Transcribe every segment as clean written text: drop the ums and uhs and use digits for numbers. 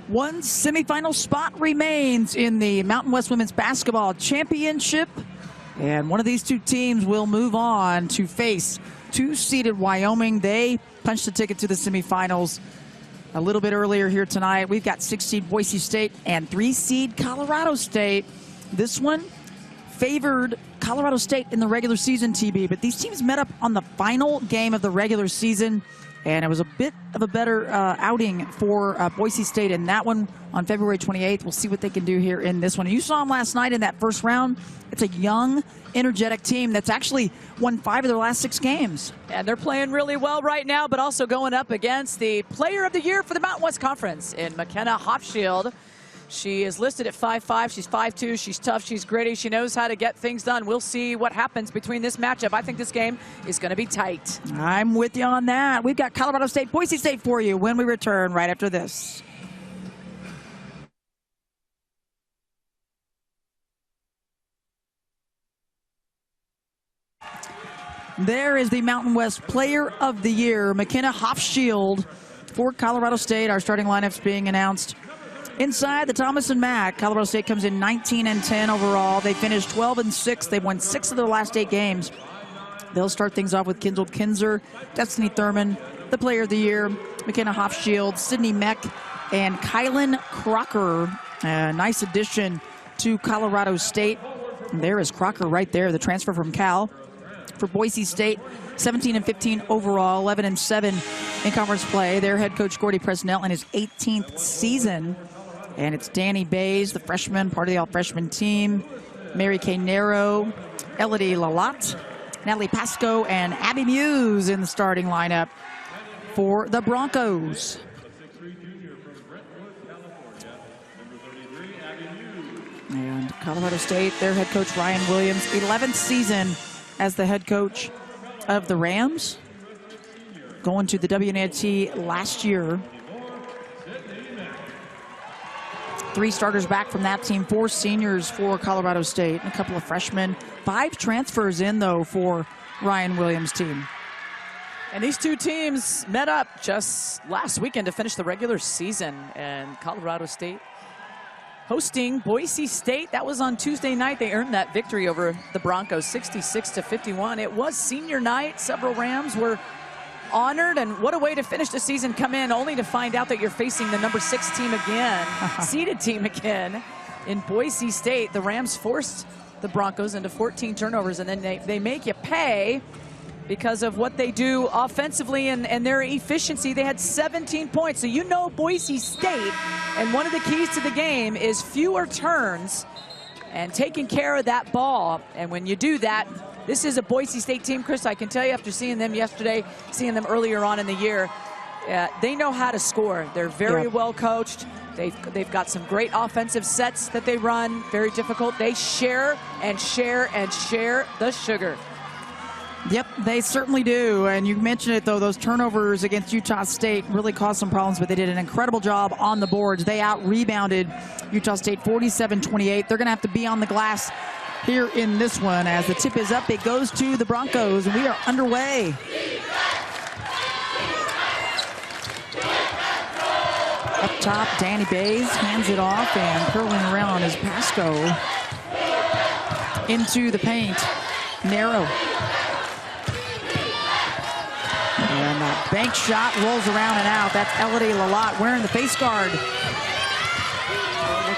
One semifinal spot remains in the Mountain West Women's Basketball Championship. And one of these two teams will move on to face two-seeded Wyoming. They punched a ticket to the semifinals a little bit earlier here tonight. We've got 6-seed Boise State and 3-seed Colorado State. This one favored Colorado State in the regular season, TB, but these teams met up on the final game of the regular season, and it was a bit of a better outing for Boise State in that one on February 28th. We'll see what they can do here in this one. You saw them last night in that first round. It's a young, energetic team that's actually won 5 of their last 6 games. And they're playing really well right now, but also going up against the Player of the Year for the Mountain West Conference in McKenna Hofschild. She is listed at 5'5". She's 5'2". She's tough. She's gritty. She knows how to get things done. We'll see what happens between this matchup. I think this game is going to be tight. I'm with you on that. We've got Colorado State, Boise State for you when we return right after this. There is the Mountain West Player of the Year, McKenna Hofschild for Colorado State. Our starting lineups being announced. Inside the Thomas and Mack, Colorado State comes in 19-10 overall. They finished 12-6. They've won 6 of their last 8 games. They'll start things off with Kendall Kinzer, Destiny Thurman, the Player of the Year, McKenna Hofschild, Sydney Mack, and Kylan Crocker. A nice addition to Colorado State. And there is Crocker right there, the transfer from Cal. For Boise State, 17-15 overall, 11-7 in conference play. Their head coach, Gordy Presnell, in his 18th season. And it's Danny Bays, the freshman, part of the all-freshman team. Mary Kay Nero, Elodie Lalat, Natalie Pasco, and Abby Muse in the starting lineup for the Broncos. And Colorado State, their head coach, Ryan Williams, 11th season as the head coach of the Rams. Going to the WNIT last year. 3 starters back from that team, 4 seniors for Colorado State, and a couple of freshmen. 5 transfers in, though, for Ryan Williams' team. And these two teams met up just last weekend to finish the regular season. And Colorado State hosting Boise State. That was on Tuesday night. They earned that victory over the Broncos, 66-51. It was senior night. Several Rams were honored, and what a way to finish the season, come in only to find out that you're facing the number 6 team again, seeded team again in Boise State. The Rams forced the Broncos into 14 turnovers, and then they make you pay because of what they do offensively and their efficiency. They had 17 points. So you know Boise State, and one of the keys to the game is fewer turns and taking care of that ball. And when you do that, this is a Boise State team, Chris, I can tell you after seeing them yesterday, seeing them earlier on in the year, they know how to score. They're very well coached. They've got some great offensive sets that they run, very difficult. They share and share and share the sugar. Yep, they certainly do. And you mentioned it, though, those turnovers against Utah State really caused some problems, but they did an incredible job on the boards. They out-rebounded Utah State 47-28. They're going to have to be on the glass here in this one. As the tip is up, it goes to the Broncos, and we are underway. Up top, Danny Bays hands it off, and curling around is Pasco into the paint. Narrow. And that bank shot rolls around and out. That's Elodie Lalat wearing the face guard.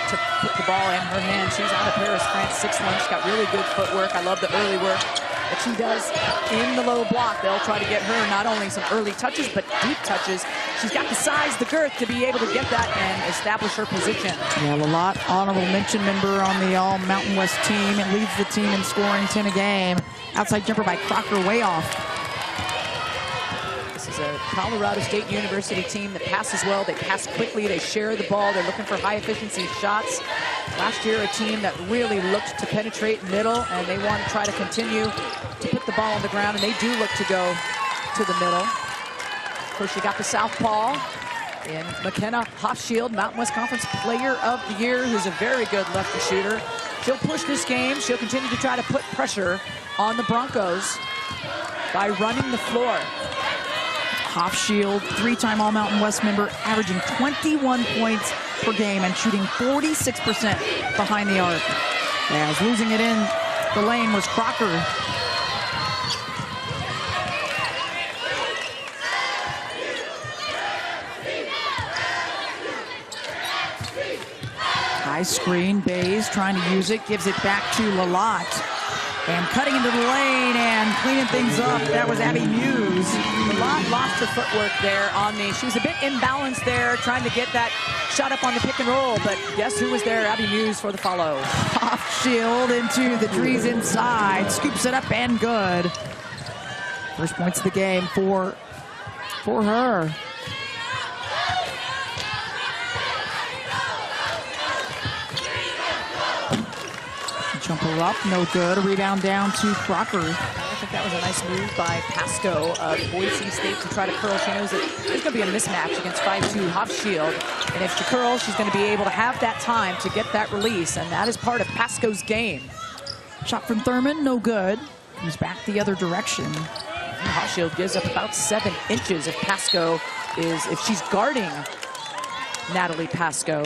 To put the ball in her hand. She's out of Paris, France, 6'1". She's got really good footwork. I love the early work that she does in the low block. They'll try to get her not only some early touches, but deep touches. She's got the size, the girth to be able to get that and establish her position. Yeah, Lalat, honorable mention member on the All Mountain West team. It leads the team in scoring 10 a game. Outside jumper by Crocker, way off. This is a Colorado State University team that passes well. They pass quickly. They share the ball. They're looking for high-efficiency shots. Last year, a team that really looked to penetrate middle, and they want to try to continue to put the ball on the ground, and they do look to go to the middle. Of course, you got the southpaw in McKenna Hofschild, Mountain West Conference Player of the Year, who's a very good lefty shooter. She'll push this game. She'll continue to try to put pressure on the Broncos by running the floor. Hofschild, 3-time All-Mountain West member, averaging 21 points per game and shooting 46% behind the arc. As losing it in the lane was Crocker. High screen, Bays trying to use it, gives it back to Lalott. And cutting into the lane and cleaning things up, that was Abby Muse. Lalott lost her footwork there on she was a bit imbalanced there, trying to get that shot up on the pick and roll, but guess who was there? Abby Muse for the follow. Hofschild into the trees inside, scoops it up and good. First points of the game for her. Jumper up, no good. A rebound down to Crocker. I think that was a nice move by Pasco of Boise State to try to curl. She knows that there's going to be a mismatch against 5'2" Hofschild. And if she curls, she's going to be able to have that time to get that release. And that is part of Pasco's game. Shot from Thurman, no good. Comes back the other direction. Hofschild gives up about 7 inches if Pasco if she's guarding Natalie Pasco.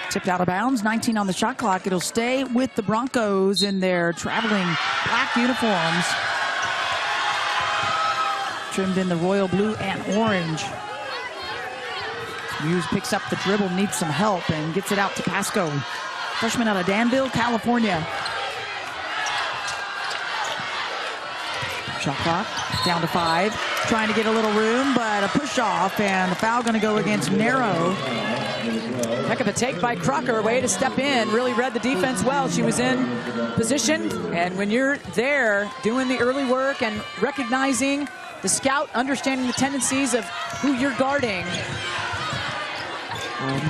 Tipped out of bounds, 19 on the shot clock. It'll stay with the Broncos in their traveling black uniforms. Trimmed in the royal blue and orange. Muse picks up the dribble, needs some help, and gets it out to Pasco. Freshman out of Danville, California. Shot clock down to 5. Trying to get a little room, but a push off, and the foul going to go against Narrow. Heck of a take by Crocker, way to step in, really read the defense well. She was in position, and when you're there doing the early work and recognizing the scout, understanding the tendencies of who you're guarding.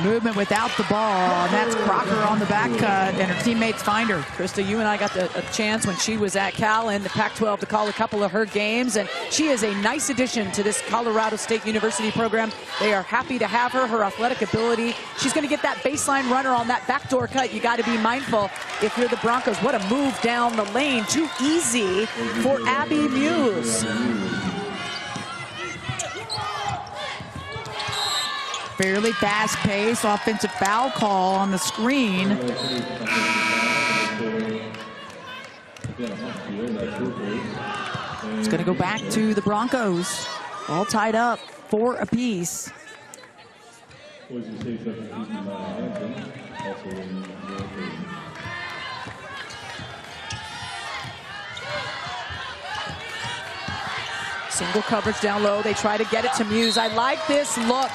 Movement without the ball, and that's Crocker on the back cut, and her teammates find her. Krista, you and I got a chance when she was at Cal in the Pac-12 to call a couple of her games, and she is a nice addition to this Colorado State University program. They are happy to have her, her athletic ability. She's going to get that baseline runner on that backdoor cut. You got to be mindful if you're the Broncos. What a move down the lane. Too easy for Abby Muse. Fairly fast-paced offensive foul call on the screen. It's going to go back to the Broncos. All tied up, 4 apiece. Single coverage down low. They try to get it to Muse. I like this look.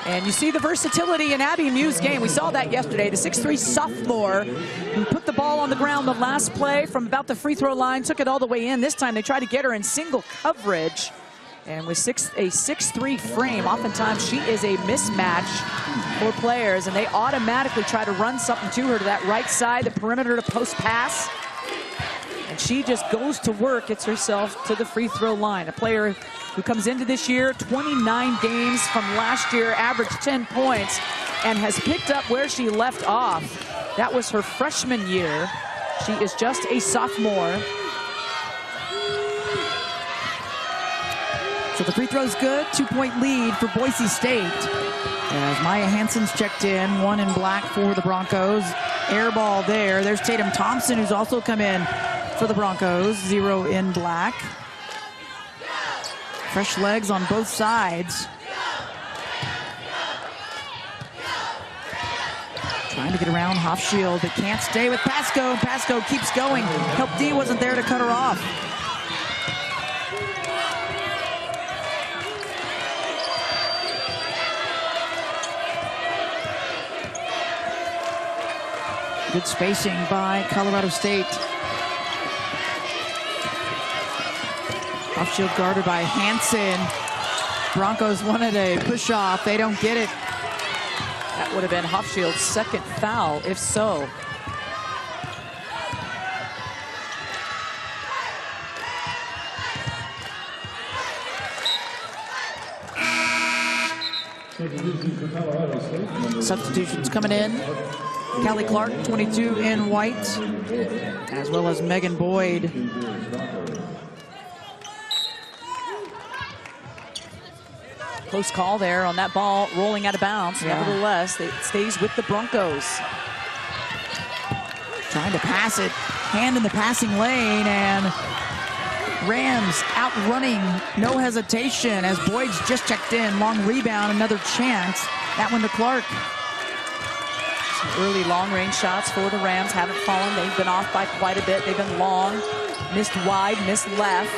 And you see the versatility in Abby Muse's game. We saw that yesterday. The 6'3" sophomore who put the ball on the ground the last play from about the free throw line, took it all the way in. This time they try to get her in single coverage. And with a 6'3" frame, oftentimes she is a mismatch for players, and they automatically try to run something to her to that right side, the perimeter to post pass. And she just goes to work, gets herself to the free throw line. A player who comes into this year, 29 games from last year, averaged 10 points, and has picked up where she left off. That was her freshman year. She is just a sophomore. So the free throw's good, 2-point lead for Boise State. As Maya Hansen's checked in, 1 in black for the Broncos. Air ball there. There's Tatum Thompson, who's also come in for the Broncos, 0 in black. Fresh legs on both sides. Trying to get around Hofschild, but can't stay with Pasco. Pasco keeps going. Help D wasn't there to cut her off. Good spacing by Colorado State. Hofschild guarded by Hansen. Broncos wanted a push off. They don't get it. That would have been Hofschild's second foul, if so. Substitutions coming in. Callie Clark, 22 in white, as well as Megan Boyd. Close call there on that ball rolling out of bounds. Yeah. Nevertheless, it stays with the Broncos. Trying to pass it, hand in the passing lane, and Rams outrunning, no hesitation as Boyd's just checked in. Long rebound, another chance. That one to Clark. Some early long-range shots for the Rams haven't fallen. They've been off by quite a bit. They've been long, missed wide, missed left.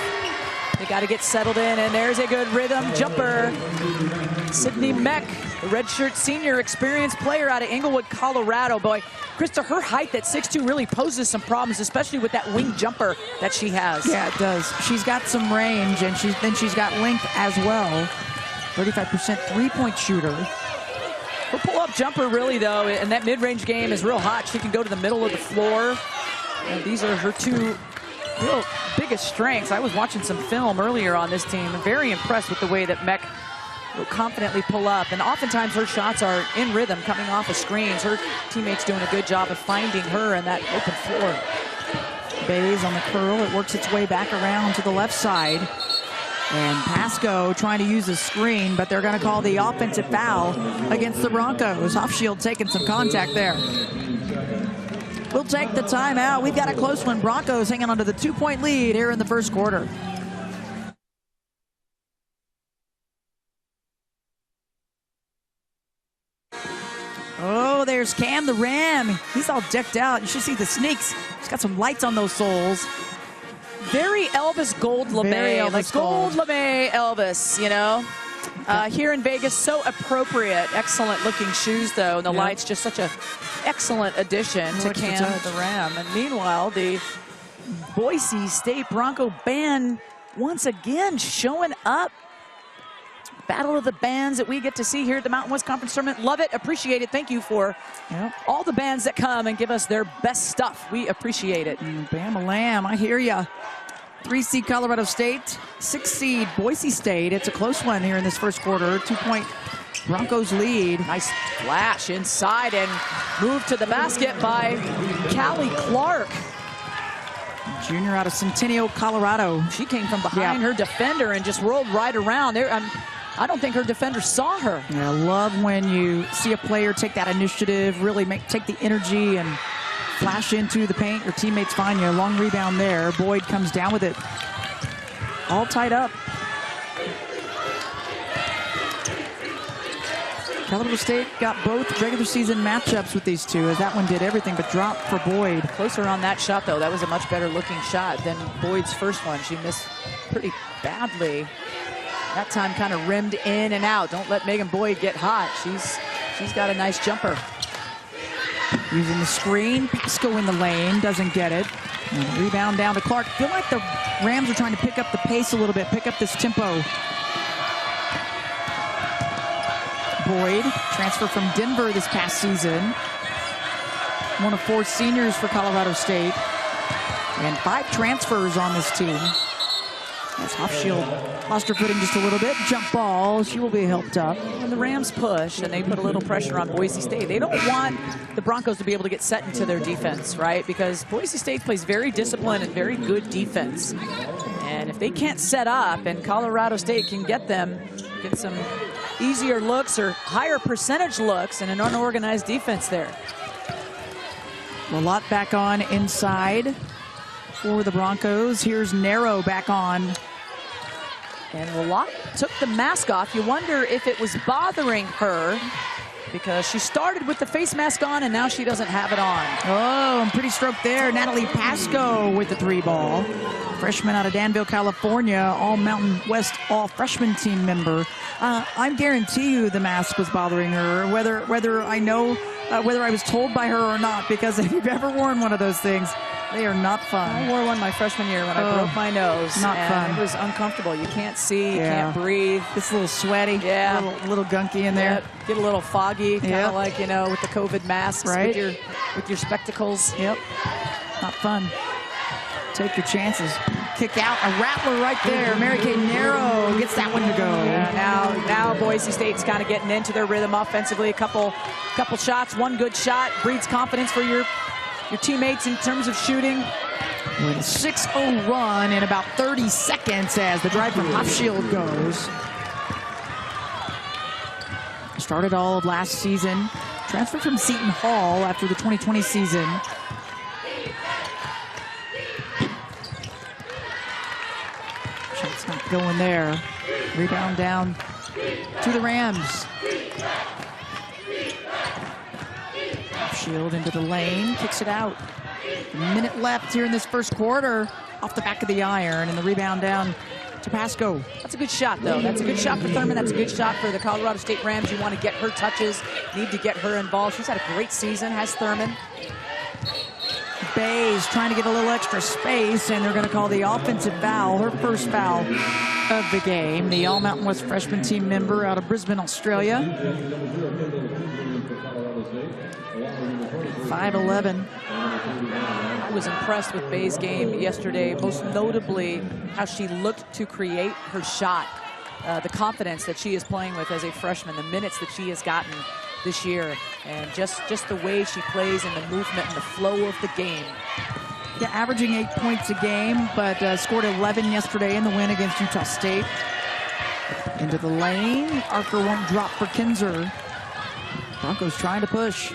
They got to get settled in, and there's a good rhythm jumper. Sydney Mack, the redshirt senior, experienced player out of Englewood, Colorado. Boy, Krista, her height at 6'2" really poses some problems, especially with that wing jumper that she has. Yeah, it does. She's got some range, and she's got length as well. 35% three-point shooter. Her pull-up jumper, really, though, and that mid-range game is real hot. She can go to the middle of the floor. And these are her two real biggest strengths. I was watching some film earlier on this team. I'm very impressed with the way that Mack will confidently pull up. And oftentimes her shots are in rhythm, coming off of screens. Her teammates doing a good job of finding her in that open floor. Bays on the curl. It works its way back around to the left side. And Pasco trying to use a screen, but they're going to call the offensive foul against the Broncos. Hofschild taking some contact there. We'll take the timeout. We've got a close one. Broncos hanging on to the 2-point lead here in the first quarter. Oh, there's Cam the Ram. He's all decked out. You should see the sneaks. He's got some lights on those soles. Very Elvis Gold LeMay, like Gold LeMay Elvis, you know. Here in Vegas, so appropriate. Excellent looking shoes, though. And the lights, just such a excellent addition to Cam the Ram. And meanwhile, the Boise State Bronco band once again showing up. Battle of the bands that we get to see here at the Mountain West Conference Tournament. Love it, appreciate it. Thank you for all the bands that come and give us their best stuff. We appreciate it. Bama Lamb, I hear ya. 3-seed Colorado State, 6-seed Boise State. It's a close one here in this first quarter. 2-point Broncos lead. Nice flash inside and move to the basket by Callie Clark. Junior out of Centennial, Colorado. She came from behind her defender and just rolled right around there. I don't think her defender saw her. Yeah, I love when you see a player take that initiative, really take the energy and flash into the paint. Your teammates find you. Long rebound there. Boyd comes down with it. All tied up. Colorado State got both regular season matchups with these two, as that one did everything but drop for Boyd. Closer on that shot, though. That was a much better looking shot than Boyd's first one. She missed pretty badly. That time kind of rimmed in and out. Don't let Megan Boyd get hot. She's got a nice jumper. Using the screen, Pasco in the lane, doesn't get it. And rebound down to Clark. Feel like the Rams are trying to pick up the pace a little bit, pick up this tempo. Boyd, transfer from Denver this past season. One of 4 seniors for Colorado State. And 5 transfers on this team. As Hofschild lost her footing just a little bit. Jump ball, she will be helped up. When the Rams push and they put a little pressure on Boise State, they don't want the Broncos to be able to get set into their defense, right? Because Boise State plays very disciplined and very good defense. And if they can't set up and Colorado State can get some easier looks or higher percentage looks and an unorganized defense there. Lalott back on inside for the Broncos. Here's Narrow back on. And Lalott took the mask off. You wonder if it was bothering her because she started with the face mask on and now she doesn't have it on. Oh, and pretty stroke there. Natalie Pasco with the 3-ball. Freshman out of Danville, California, all Mountain West all freshman team member. I guarantee you the mask was bothering her, whether I know, whether I was told by her or not, because if you've ever worn one of those things, they are not fun. I wore one my freshman year when I broke my nose. Not fun. It was uncomfortable. You can't see, you can't breathe. It's a little sweaty, a little gunky in there. Yep. Get a little foggy, kind of like, you know, with the COVID masks, right? with your spectacles. Yep, not fun. Take your chances. Kick out a rattler right there. Mary Kay Narrow gets that one to go. Yeah, now Boise State's kind of getting into their rhythm offensively. A couple shots, one good shot breeds confidence for your teammates in terms of shooting. With a 6-0 run in about 30 seconds as the drive from Hofschild goes. Started all of last season. Transferred from Seton Hall after the 2020 season. Shot's not going there. Rebound down to the Rams. Shield into the lane, kicks it out. A minute left here in this first quarter. Off the back of the iron, and the rebound down to Pasco. That's a good shot, though. That's a good shot for Thurman. That's a good shot for the Colorado State Rams. You want to get her touches, need to get her involved. She's had a great season, has Thurman. Bayes trying to get a little extra space, and they're going to call the offensive foul, her first foul of the game. The All-Mountain West freshman team member out of Brisbane, Australia. 5'11". I was impressed with Bayes' game yesterday, most notably how she looked to create her shot. The confidence that she is playing with as a freshman, the minutes that she has gotten this year, and just the way she plays and the movement and the flow of the game. Yeah, averaging 8 points a game, but scored 11 yesterday in the win against Utah State. Into the lane. Archer won't drop for Kinzer. Broncos trying to push.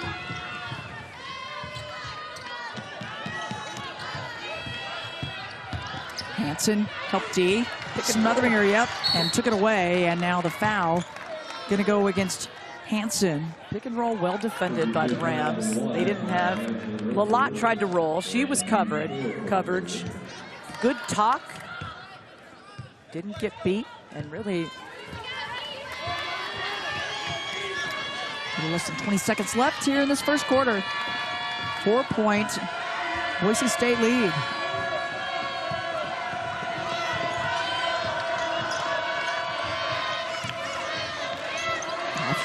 Hansen helped D, smothering her up and took it away, and now the foul going to go against Hansen. Pick and roll well defended by the Rams. They didn't have, Lalott tried to roll. She was coverage. Good talk. Didn't get beat, and really less than 20 seconds left here in this first quarter. 4-point Boise State lead.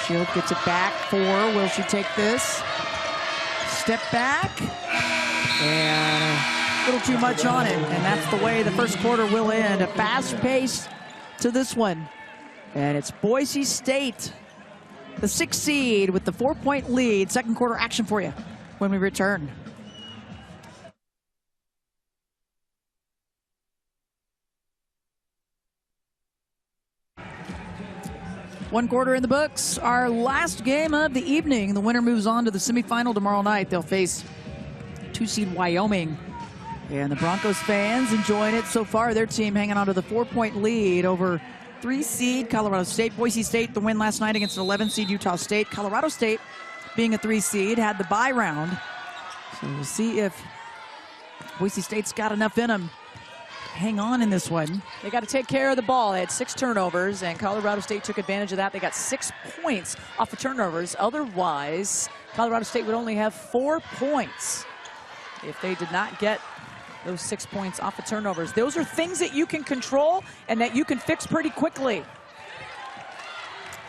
Shield gets it back. 4. Will she take this? Step back. And a little too much on it. And that's the way the first quarter will end. A fast pace to this one. And it's Boise State, the 6th seed, with the 4-point lead. Second quarter action for you when we return. One quarter in the books. Our last game of the evening. The winner moves on to the semifinal tomorrow night. They'll face 2-seed Wyoming. And the Broncos fans enjoying it so far. Their team hanging on to the 4-point lead over 3-seed Colorado State. Boise State, the win last night against an 11-seed Utah State. Colorado State, being a 3-seed, had the bye round. So we'll see if Boise State's got enough in them. Hang on in this one. They got to take care of the ball. They had 6 turnovers, and Colorado State took advantage of that. They got 6 points off the turnovers. Otherwise, Colorado State would only have 4 points if they did not get those 6 points off the turnovers. Those are things that you can control and that you can fix pretty quickly.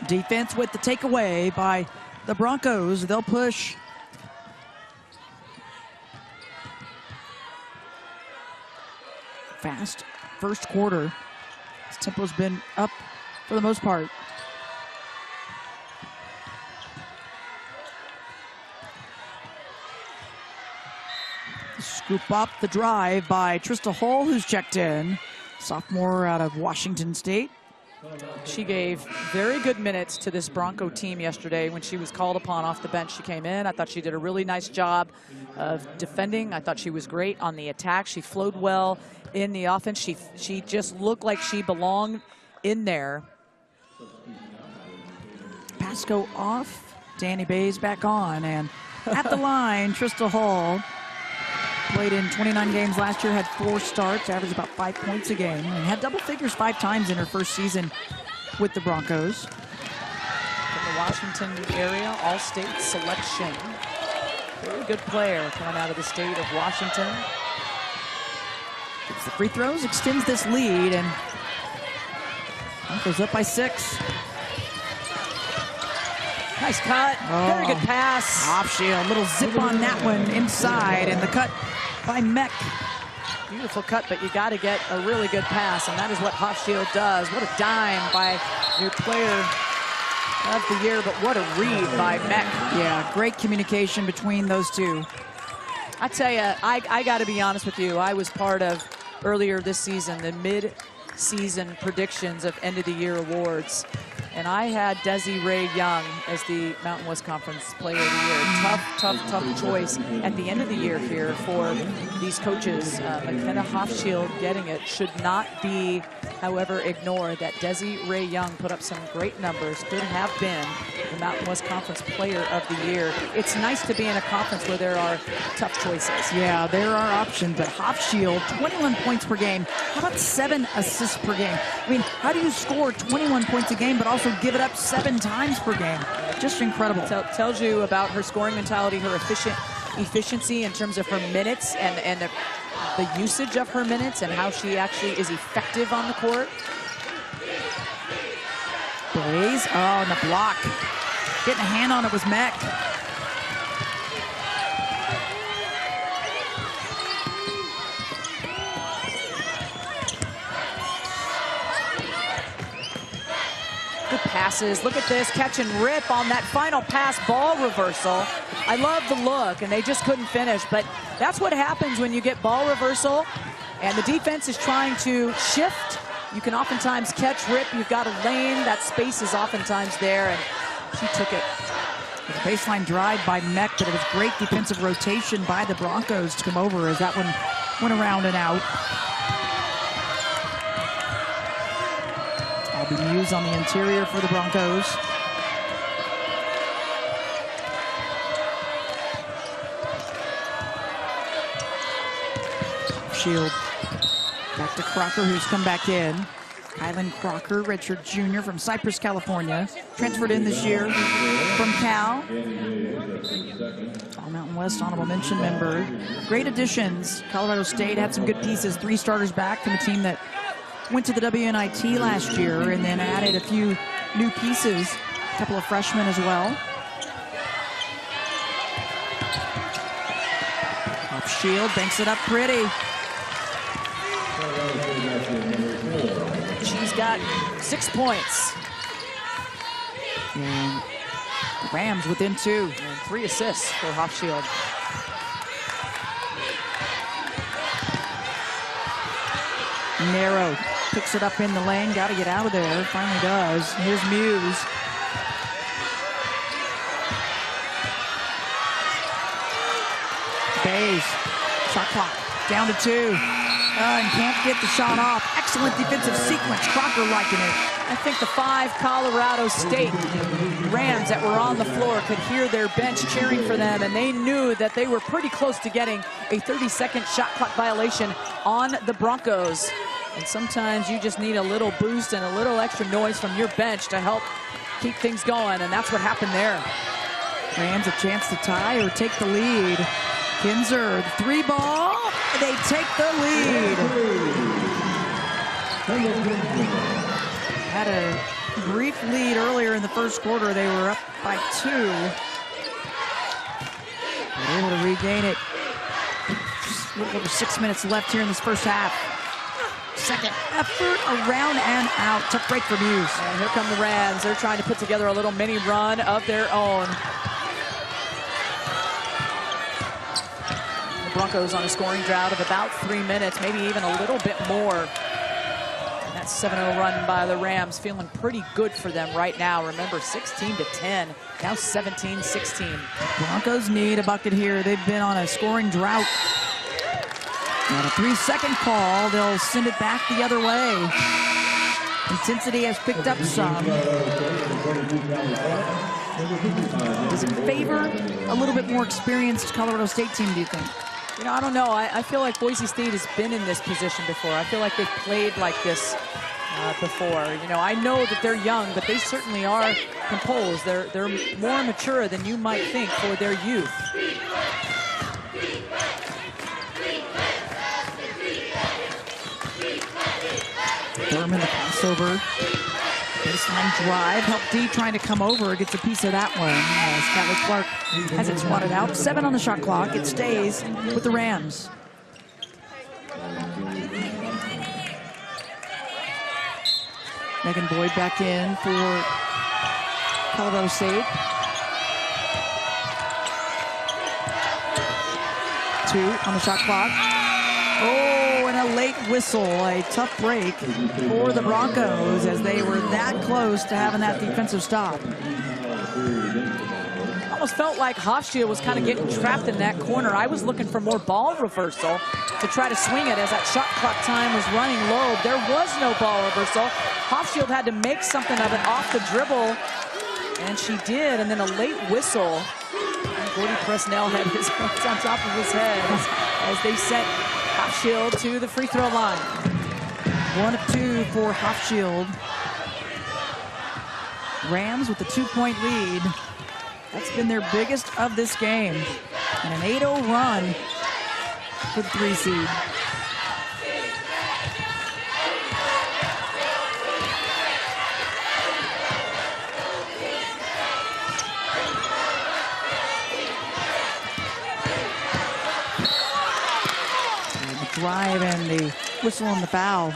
Defense with the takeaway by the Broncos. They'll push. Fast first quarter. This tempo's been up for the most part. Scoop up the drive by Trista Hull, who's checked in. Sophomore out of Washington State. She gave very good minutes to this Bronco team yesterday when she was called upon off the bench. She came in. I thought she did a really nice job of defending. I thought she was great on the attack. She flowed well in the offense. She just looked like she belonged in there. Pasco off. Danny Bayes back on. And at the line, Trista Hull. Played in 29 games last year, had 4 starts, averaged about 5 points a game, and had double figures 5 times in her first season with the Broncos. From the Washington area, all-state selection. Very good player coming out of the state of Washington. Gets the free throws, extends this lead, and Broncos up by 6. Nice cut, very good pass. Off shield, little zip on that one inside, and the cut by Mack. Beautiful cut, but you got to get a really good pass, and that is what Hofschild does. What a dime by your player of the year, but what a read by Mack. Yeah, great communication between those two. I tell you, I got to be honest with you. I was part of, earlier this season, the mid-season predictions of end-of-the-year awards. And I had Desiree Young as the Mountain West Conference Player of the Year. Tough choice at the end of the year here for these coaches. McKenna Hofschild getting it should not be, however, ignored that Desiree Young put up some great numbers, could have been the Mountain West Conference Player of the Year. It's nice to be in a conference where there are tough choices. Yeah, there are options, but Hofschild, 21 points per game. How about 7 assists per game? I mean, how do you score 21 points a game, but also give it up 7 times per game? Just incredible. Tells you about her scoring mentality, her efficiency in terms of her minutes and the usage of her minutes and how she actually is effective on the court. Blaze, oh, and the block. Getting a hand on it was Mack. Good passes. Look at this, catch and rip on that final pass, ball reversal. I love the look, and they just couldn't finish, but that's what happens when you get ball reversal and the defense is trying to shift. You can oftentimes catch, rip. You've got a lane. That space is oftentimes there, and she took it. The baseline drive by Mack, but it was great defensive rotation by the Broncos to come over as that one went around and out. Muse on the interior for the Broncos. Shield back to Crocker, who's come back in. Kylan Crocker, redshirt junior from Cypress, California. Transferred in this year from Cal. All Mountain West honorable mention member. Great additions. Colorado State had some good pieces. 3 starters back from a team that went to the WNIT last year and then added a few new pieces, a couple of freshmen as well. Hofschild banks it up pretty. She's got 6 points. And the Rams within 2. And 3 assists for Hofschild. Narrow. Picks it up in the lane, got to get out of there, finally does. Here's Muse. Bays, shot clock, down to 2. And can't get the shot off. Excellent defensive sequence, Crocker liking it. I think the 5 Colorado State Rams that were on the floor could hear their bench cheering for them, and they knew that they were pretty close to getting a 30-second shot clock violation on the Broncos. And sometimes you just need a little boost and a little extra noise from your bench to help keep things going, and that's what happened there. Rams a chance to tie or take the lead. Kinzer, the 3 ball, they take the lead. Had a brief lead earlier in the first quarter. They were up by 2. They're able to regain it. Just a little over 6 minutes left here in this first half. Second effort around and out. Tough break for Muse. And here come the Rams. They're trying to put together a little mini run of their own. The Broncos on a scoring drought of about 3 minutes, maybe even a little bit more. And that 7-0 run by the Rams feeling pretty good for them right now. Remember, 16-10, now 17-16. Broncos need a bucket here. They've been on a scoring drought. And a 3-second call, they'll send it back the other way. Intensity has picked up some. Does it favor a little bit more experienced Colorado State team, do you think? You know, I don't know. I feel like Boise State has been in this position before. I feel like they've played like this before. You know, I know that they're young, but they certainly are composed. They're more mature than you might think for their youth. Thurman, the passover. Baseline drive. Help D trying to come over. Gets a piece of that one. Skylar Clark has it swatted out. 7 on the shot clock. It stays with the Rams. Megan Boyd back in for Colorado State. 2 on the shot clock. Oh, and a late whistle. A tough break for the Broncos as they were that close to having that defensive stop. Almost felt like Hofschild was kind of getting trapped in that corner. I was looking for more ball reversal to try to swing it as that shot clock time was running low. There was no ball reversal. Hofschild had to make something of it off the dribble, and she did, and then a late whistle. And Gordy Presnell had his hands on top of his head as they sent Hofschild to the free throw line. 1 of 2 for Hofschild. Rams with the 2-point lead. That's been their biggest of this game. And an 8-0 run for the 3 seed. The drive and the whistle on the foul.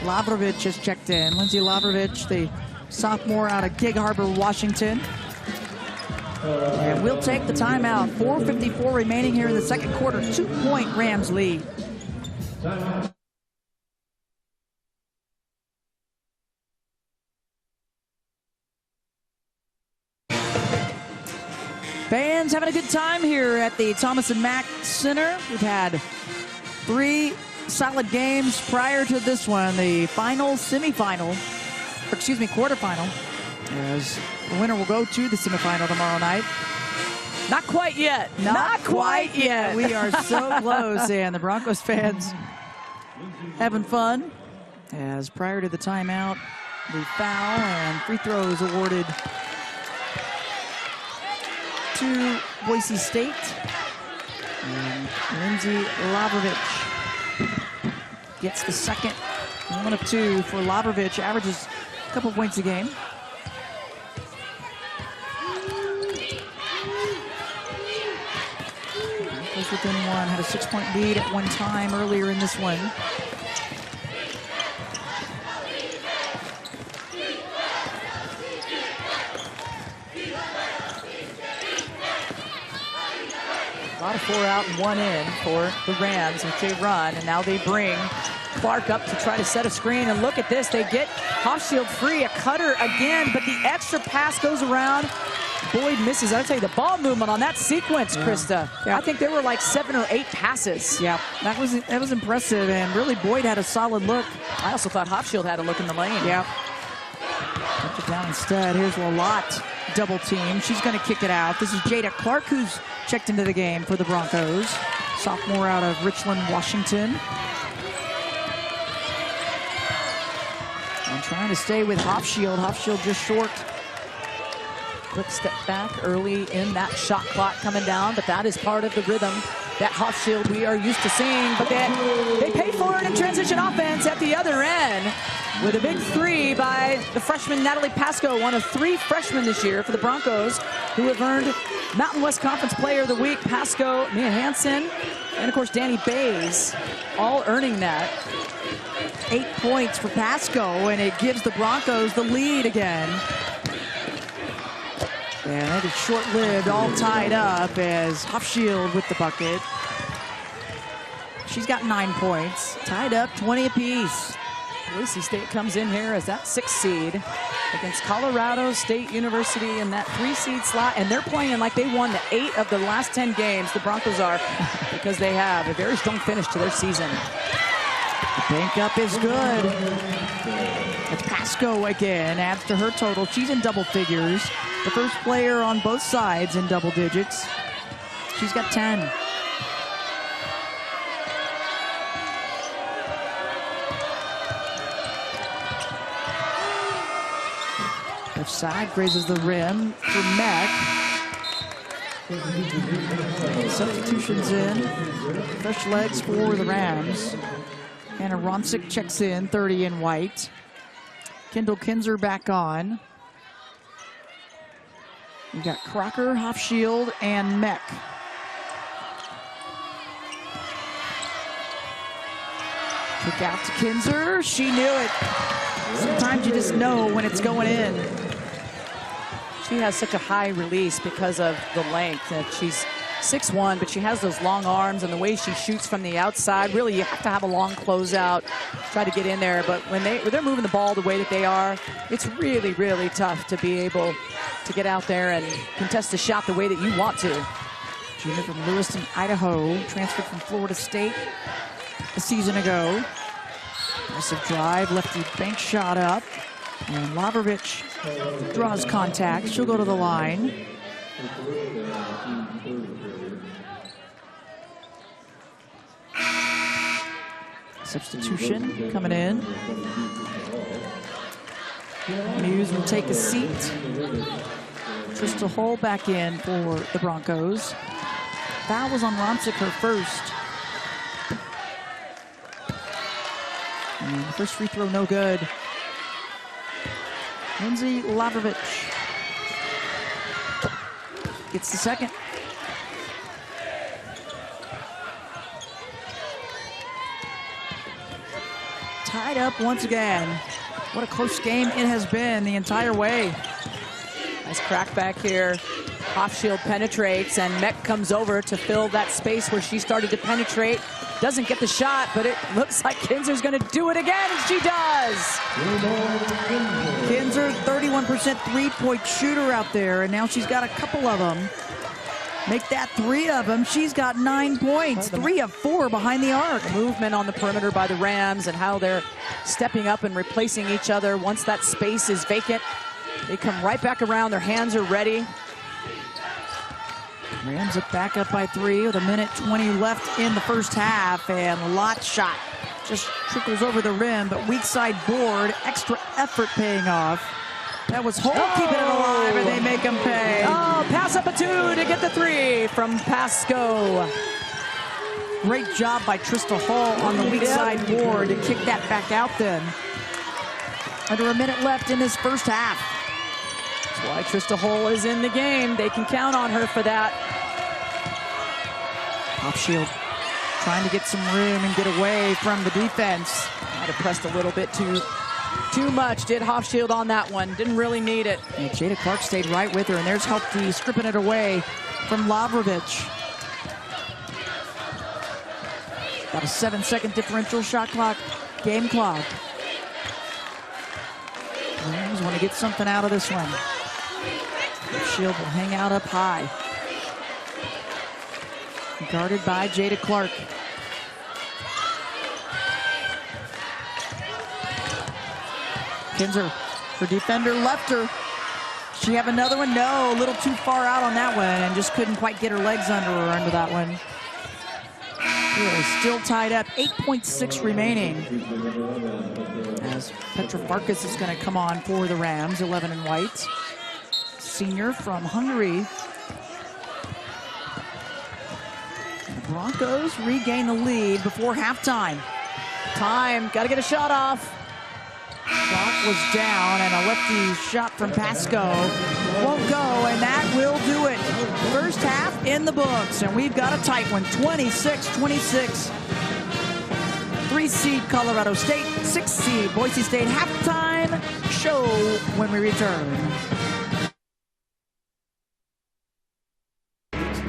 Lavrovich has checked in. Lindsay Lavrovich, the sophomore out of Gig Harbor, Washington. And we'll take the timeout. 4:54 remaining here in the second quarter. 2-point Rams lead. Fans having a good time here at the Thomas & Mack Center. We've had 3 solid games prior to this one. The final semifinal, or excuse me, quarterfinal, as the winner will go to the semifinal tomorrow night. Not quite yet. Not quite yet. We are so close, and the Broncos fans having fun. As prior to the timeout, the foul and free throws awarded to Boise State. And Lindsay Lavrovich gets the second. 1 of 2 for Lavrovich. Averages a couple points a game. Broncos within 1. Had a 6-point lead at one time earlier in this one. A lot of 4 out and 1 in for the Rams, which they run, and now they bring Clark up to try to set a screen, and look at this. They get Hofschild free, a cutter again, but the extra pass goes around. Boyd misses. I'll tell you, the ball movement on that sequence, Krista. Yeah. I think there were like 7 or 8 passes. Yeah, that was impressive, and really Boyd had a solid look. I also thought Hofschild had a look in the lane. Yeah. Puts it down instead. Here's Lalott, double team. She's going to kick it out. This is Jada Clark, who's checked into the game for the Broncos. Sophomore out of Richland, Washington. And trying to stay with Hofschild. Hofschild just short. Quick step back early in that shot clock coming down, but that is part of the rhythm that Hofschild we are used to seeing. But they pay for it in transition offense at the other end with a big 3 by the freshman Natalie Pasco, one of 3 freshmen this year for the Broncos who have earned Mountain West Conference Player of the Week. Pasco, Mia Hansen, and of course Danny Bays, all earning that. 8 points for Pasco, and it gives the Broncos the lead again. And that is short-lived, all tied up as Hofschild with the bucket. She's got 9 points, tied up 20 apiece. Boise State comes in here as that 6th seed against Colorado State University in that 3 seed slot, and they're playing like they won the 8 of the last 10 games. The Broncos are, because they have a very strong finish to their season. The bank up is good. It's Pasco again, adds to her total. She's in double figures. The first player on both sides in double digits. She's got 10. Left side grazes the rim for Mack. Substitutions in. Fresh legs for the Rams. Anna Ronsick checks in, 30 in white. Kendall Kinzer back on. We got Crocker, Hofschild, and Mack. Kick out to Kinzer. She knew it. Sometimes you just know when it's going in. She has such a high release because of the length, and she's 6'1", but she has those long arms, and the way she shoots from the outside, really you have to have a long closeout, try to get in there. But when they're moving the ball the way that they are, it's really, really tough to be able to get out there and contest the shot the way that you want to. Junior from Lewiston, Idaho, transferred from Florida State a season ago. Aggressive drive, lefty bank shot up, and Lavrovich draws contact. She'll go to the line. Substitution coming in. Muse will take a seat. Trista Hull back in for the Broncos. Foul was on Romsick, her first. And the first free throw, no good. Lindsay Lavrovich gets the second. Tied up once again. What a close game it has been the entire way. Nice crack back here. Hofschild penetrates, and Mack comes over to fill that space where she started to penetrate. Doesn't get the shot, but it looks like Kinzer's going to do it again, and she does. Kinzer, 31% three-point shooter out there, and now she's got a couple of them. Make that 3 of them. She's got 9 points, 3 of 4 behind the arc. Movement on the perimeter by the Rams and how they're stepping up and replacing each other. Once that space is vacant, they come right back around. Their hands are ready. Rams are back up by 3 with 1:20 left in the first half, and Lott's shot just trickles over the rim, but weak side board, extra effort paying off. That was Hull keeping it alive, and they make him pay. Oh, pass up a 2 to get the 3 from Pasco. Great job by Trista Hull on the weak side board to kick that back out then. Under a minute left in this first half. That's why Trista Hull is in the game. They can count on her for that. Hofschild trying to get some room and get away from the defense. Might have pressed a little bit too much, did Hofschild on that one. Didn't really need it. And Jada Clark stayed right with her, and there's Helpke stripping it away from Lavrovich. Got a 7-second differential shot clock, game clock. Rams want to get something out of this one. Hofschild will hang out up high. Guarded by Jada Clark. Kinzer, her defender left her. She have another one? No, a little too far out on that one, and just couldn't quite get her legs under that one. Still tied up, 8.6 remaining. As Petra Farkas is going to come on for the Rams, 11 in white. Senior from Hungary. The Broncos regain the lead before halftime. Got to get a shot off. Clock was down, and a lefty shot from Pasco won't go, and that will do it. First half in the books, and we've got a tight one, 26-26. 3-seed Colorado State, 6-seed Boise State. Halftime show when we return.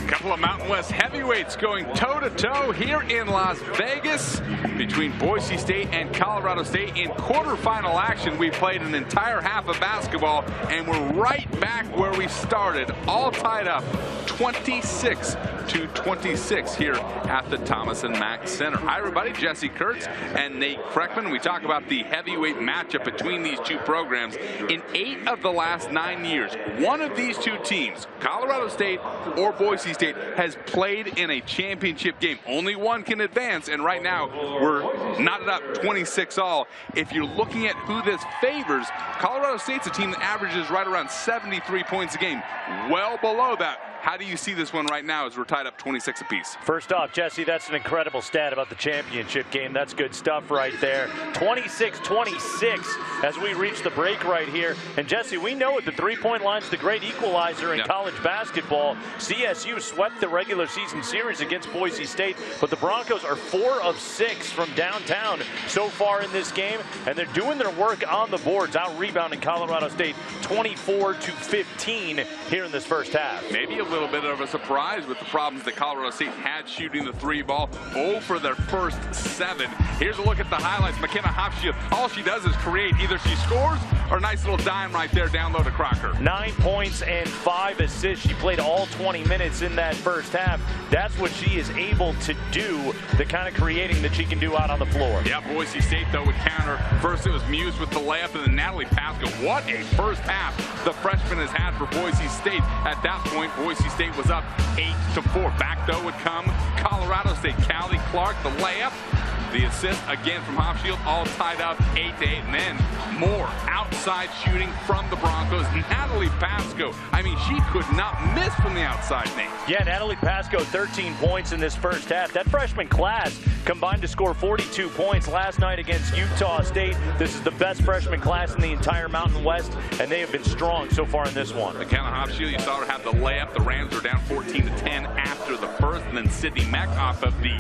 Couple of Mountain West heavyweights going toe-to-toe here in Las Vegas between Boise State and Colorado State in quarterfinal action. We played an entire half of basketball, and we're right back where we started, all tied up 26-26 here at the Thomas and Mack Center. Hi everybody, Jesse Kurtz and Nate Kreckman. We talk about the heavyweight matchup between these two programs. In 8 of the last 9 years, one of these two teams, Colorado State or Boise State, has played in a championship game. Only one can advance, and right now we're knotted up 26-all. If you're looking at who this favors, Colorado State's a team that averages right around 73 points a game, well below that. How do you see this one right now as we're tied up 26 apiece? First off, Jesse, that's an incredible stat about the championship game. That's good stuff right there. 26-26 as we reach the break right here. And Jesse, we know it, the three-point line's the great equalizer in college basketball. CSU swept the regular season series against Boise State, but the Broncos are 4 of 6 from downtown so far in this game, and they're doing their work on the boards, out-rebounding Colorado State 24-15 here in this first half. Maybe a little bit of a surprise with the problems that Colorado State had shooting the 3 ball. 0 for their first 7. Here's a look at the highlights. McKenna Hofschild, all she does is create. Either she scores or a nice little dime right there down low to Crocker. 9 points and 5 assists. She played all 20 minutes in that first half. That's what she is able to do, the kind of creating that she can do out on the floor. Yeah, Boise State, though, would counter. First, it was Muse with the layup, and then Natalie Pasco. What a first half the freshman has had for Boise State. At that point, Boise State was up 8-4. Back, though, would come Colorado State. Callie Clark, the layup. The assist again from Hofschild, all tied up 8-8, and then more outside shooting from the Broncos. Natalie Pasco, I mean, she could not miss from the outside, Nate. Yeah, Natalie Pasco, 13 points in this first half. That freshman class combined to score 42 points last night against Utah State. This is the best freshman class in the entire Mountain West, and they have been strong so far in this one. McKenna Hofschild, you saw her have the layup. The Rams were down 14-10 after the first, and then Sydney Mack off of the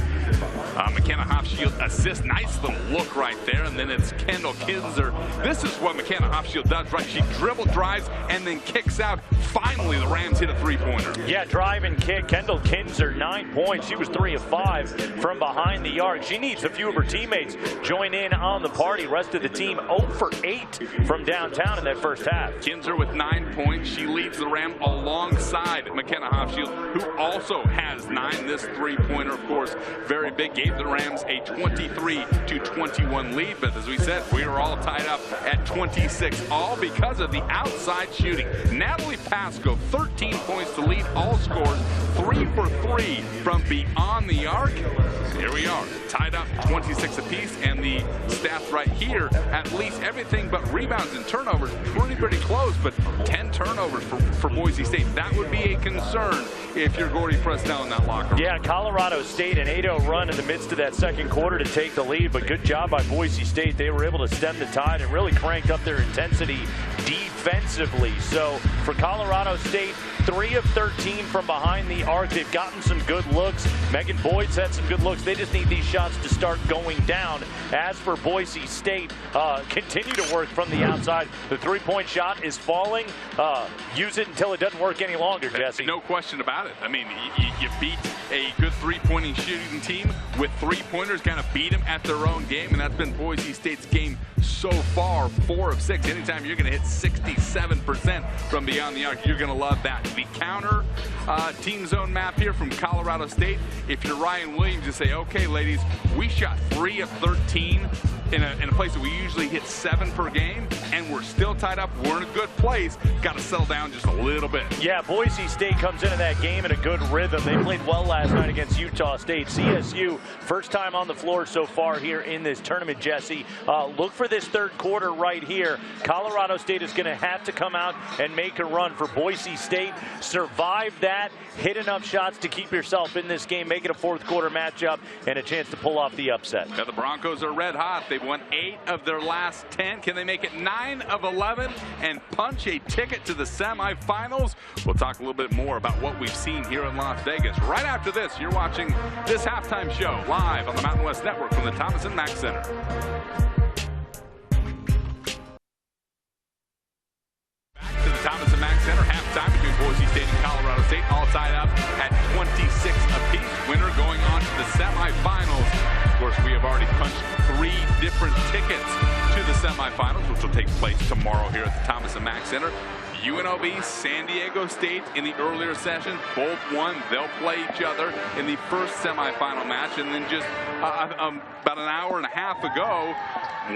McKenna Hofschild assist. Nice little look right there, and then it's Kendall Kinzer. This is what McKenna Hofschild does, right? She dribble drives and then kicks out. Finally, the Rams hit a 3-pointer. Yeah, drive and kick. Kendall Kinzer, 9 points. She was 3 of 5 from behind the arc. She needs a few of her teammates join in on the party. Rest of the team 0 for 8 from downtown in that first half. Kinzer with 9 points. She leads the Ram alongside McKenna Hofschild, who also has 9. This 3-pointer, of course, very big. Gave the Rams a 23-21 lead. But as we said, we are all tied up at 26, all because of the outside shooting. Natalie Pasco, 13 points to lead all scores, 3 for 3 from beyond the arc. Here we are, tied up 26 apiece, and the stats right here, at least everything but rebounds and turnovers, pretty close, but 10 turnovers for Boise State. That would be a concern if you're Gordy Presnell in that locker room. Yeah, Colorado State, an 8-0 run in the midst of that second quarter to take the lead, but good job by Boise State. They were able to stem the tide and really cranked up their intensity defensively. So for Colorado State, 3 of 13 from behind the arc. They've gotten some good looks. Megan Boyd's had some good looks. They just need these shots to start going down. As for Boise State, continue to work from the outside. The 3-point shot is falling. Use it until it doesn't work any longer, Jesse. No question about it. I mean, you beat a good 3-pointing shooting team with 3-pointers, kind of beat them at their own game, and that's been Boise State's game so far, 4 of 6. Anytime you're going to hit 67% from beyond the arc, you're going to love that. The counter team zone map here from Colorado State. If you're Ryan Williams, you say, okay, ladies, we shot 3 of 13 in a place that we usually hit 7 per game, and we're still tied up. We're in a good place. Got to settle down just a little bit. Yeah, Boise State comes into that game in a good rhythm. They played well last night against Utah State. CSU, first time on the floor so far here in this tournament, Jesse. Look for this third quarter right here. Colorado State is going to have to come out and make a run. For Boise State, survive that, hit enough shots to keep yourself in this game, make it a fourth quarter matchup, and a chance to pull off the upset. Now, the Broncos are red hot. They've won 8 of their last 10. Can they make it 9 of 11 and punch a ticket to the semifinals? We'll talk a little bit more about what we've seen here in Las Vegas. Right after this, you're watching this halftime show live on the Mountain West Network from the Thomas and Mack Center. Back to the Thomas and Mack Center, halftime between Boise State and Colorado State, all tied up at 26 apiece. Winner going on to the semifinals. Of course, we have already punched 3 different tickets to the semifinals, which will take place tomorrow here at the Thomas and Mack Center. UNLV, San Diego State in the earlier session, both won. They'll play each other in the first semifinal match, and then just about an hour and a half ago,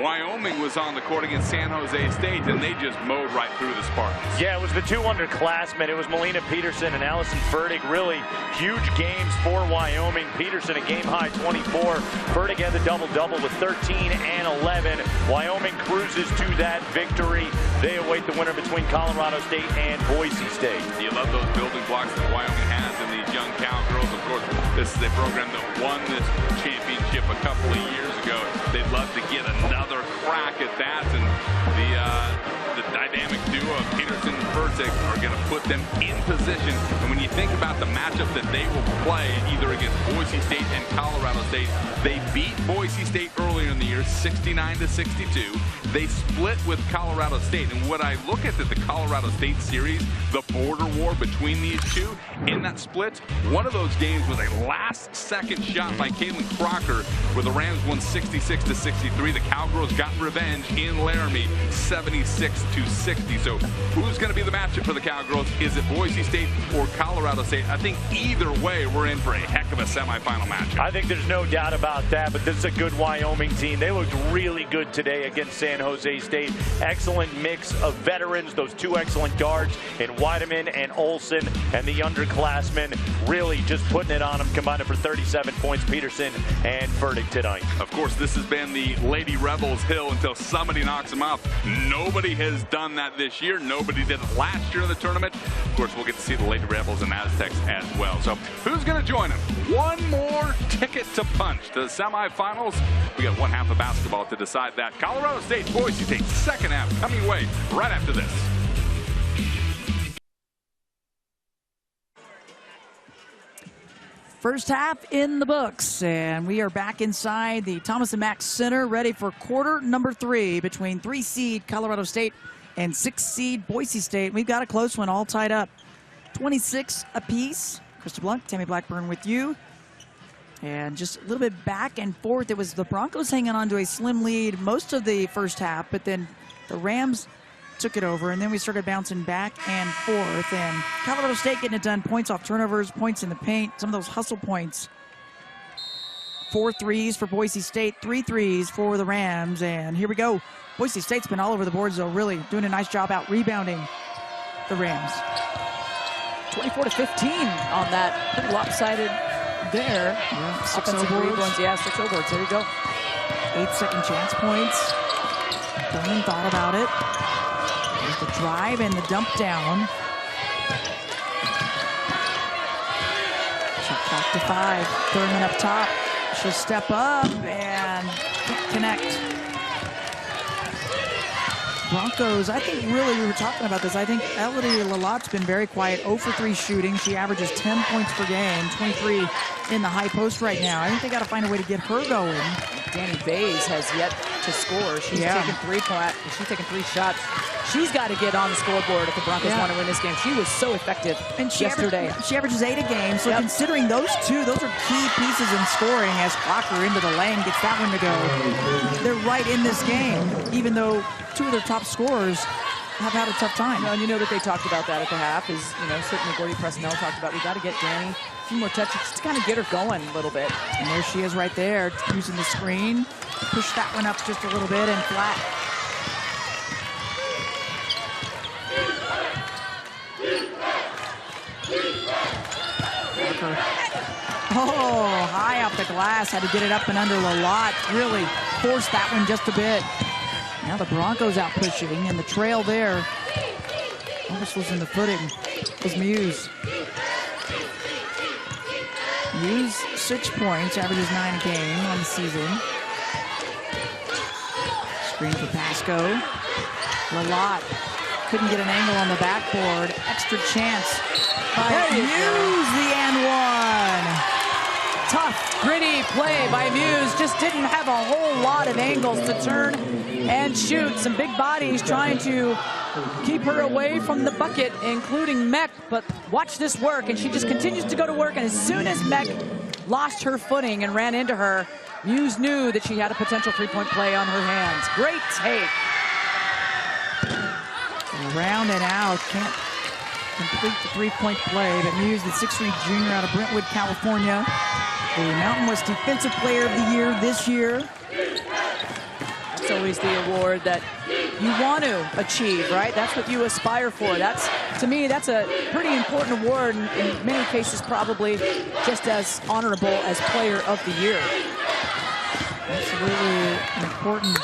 Wyoming was on the court against San Jose State, and they just mowed right through the Spartans. Yeah, it was the 2 underclassmen. It was Melina Peterson and Allison Fertig. Really huge games for Wyoming. Peterson a game-high 24. Fertig had the double-double with 13 and 11. Wyoming cruises to that victory. They await the winner between Colorado State and Boise State. You love those building blocks that Wyoming has in these young cowgirls. Of course, this is a program that won this championship a couple of years ago. They'd love to get another crack at that, and the dynamic duo of Peterson verdict are going to put them in position. And when you think about the matchup that they will play, either against Boise State and Colorado State, they beat Boise State earlier in the year, 69-62. They split with Colorado State. And when I look at the Colorado State series, the border war between these two, in that split, one of those games was a last-second shot by Caitlin Crocker, where the Rams won 66-63. The Cowgirls got revenge in Laramie, 76-60. So who's going to be the matchup for the Cowgirls? Is it Boise State or Colorado State? I think either way, we're in for a heck of a semifinal matchup. I think there's no doubt about that, but this is a good Wyoming team. They looked really good today against San Jose State. Excellent mix of veterans, those two excellent guards in Weideman and Olsen, and the underclassmen really just putting it on them, combining for 37 points, Peterson and Furtick tonight. Of course, this has been the Lady Rebels hill until somebody knocks them off. Nobody has done that this year. Nobody did it last year in the tournament. Of course, we'll get to see the Lady Rebels and Aztecs as well. So who's going to join them? One more ticket to punch to the semifinals. We got one half of basketball to decide that. Colorado State, Boise State, second half coming away right after this. First half in the books, and we are back inside the Thomas & Mack Center, ready for quarter number 3 between 3-seed Colorado State and 6-seed Boise State. We've got a close one, all tied up, 26 apiece. Krista Blunt, Tammy Blackburn with you. And just a little bit back and forth. It was the Broncos hanging on to a slim lead most of the first half, but then the Rams took it over, and then we started bouncing back and forth. And Colorado State getting it done, points off turnovers, points in the paint, some of those hustle points. 4 threes for Boise State, 3 threes for the Rams, and here we go. Boise State's been all over the boards, though, really doing a nice job out rebounding the Rams. 24-15 on that. Pretty lopsided there. Yeah, 6 offensive boards. rebounds. Yeah, 6 boards. There you go. 8 second chance points. Bowman thought about it. There's the drive and the dump down. Shot clock to 5. Thurman up top. She'll step up and can't connect. Broncos, I think really, we were talking about this, I think Elodie Lalotte's been very quiet, 0 for 3 shooting. She averages 10 points per game, 23 in the high post right now. I think they got to find a way to get her going. Danny Bays has yet to score. She's taken 3 shots. She's got to get on the scoreboard if the Broncos want to win this game. She was so effective yesterday. She averages 8 a game, so considering those two, those are key pieces in scoring as Crocker into the lane gets that one to go. They're right in this game, even though 2 of their top scorers have had a tough time. And you know that they talked about that at the half is, certainly Gordy Presnell talked about, we got to get Danny a few more touches just to kind of get her going a little bit. And there she is right there, using the screen. Push that one up just a little bit and flat. Oh, high off the glass, had to get it up and under Lalotte. Really forced that one just a bit. Now the Broncos out pushing, and the trail there almost was in the footing. Was Muse. Muse 6 points, averages 9 a game on the season. Screen for Pasco. Lalotte couldn't get an angle on the backboard. Extra chance by Muse, the and one. Tough, gritty play by Muse. Just didn't have a whole lot of angles to turn and shoot. Some big bodies trying to keep her away from the bucket, including Mack. But watch this work, and she just continues to go to work. And as soon as Mack lost her footing and ran into her, Muse knew that she had a potential 3-point play on her hands. Great take. Round and out. Can't complete the 3-point play, but Muse, the 6'3" junior out of Brentwood, California, the Mountain West Defensive Player of the Year this year. That's always the award that you want to achieve, right? That's what you aspire for. That's, to me, that's a pretty important award, and in many cases probably just as honorable as Player of the Year. Absolutely an important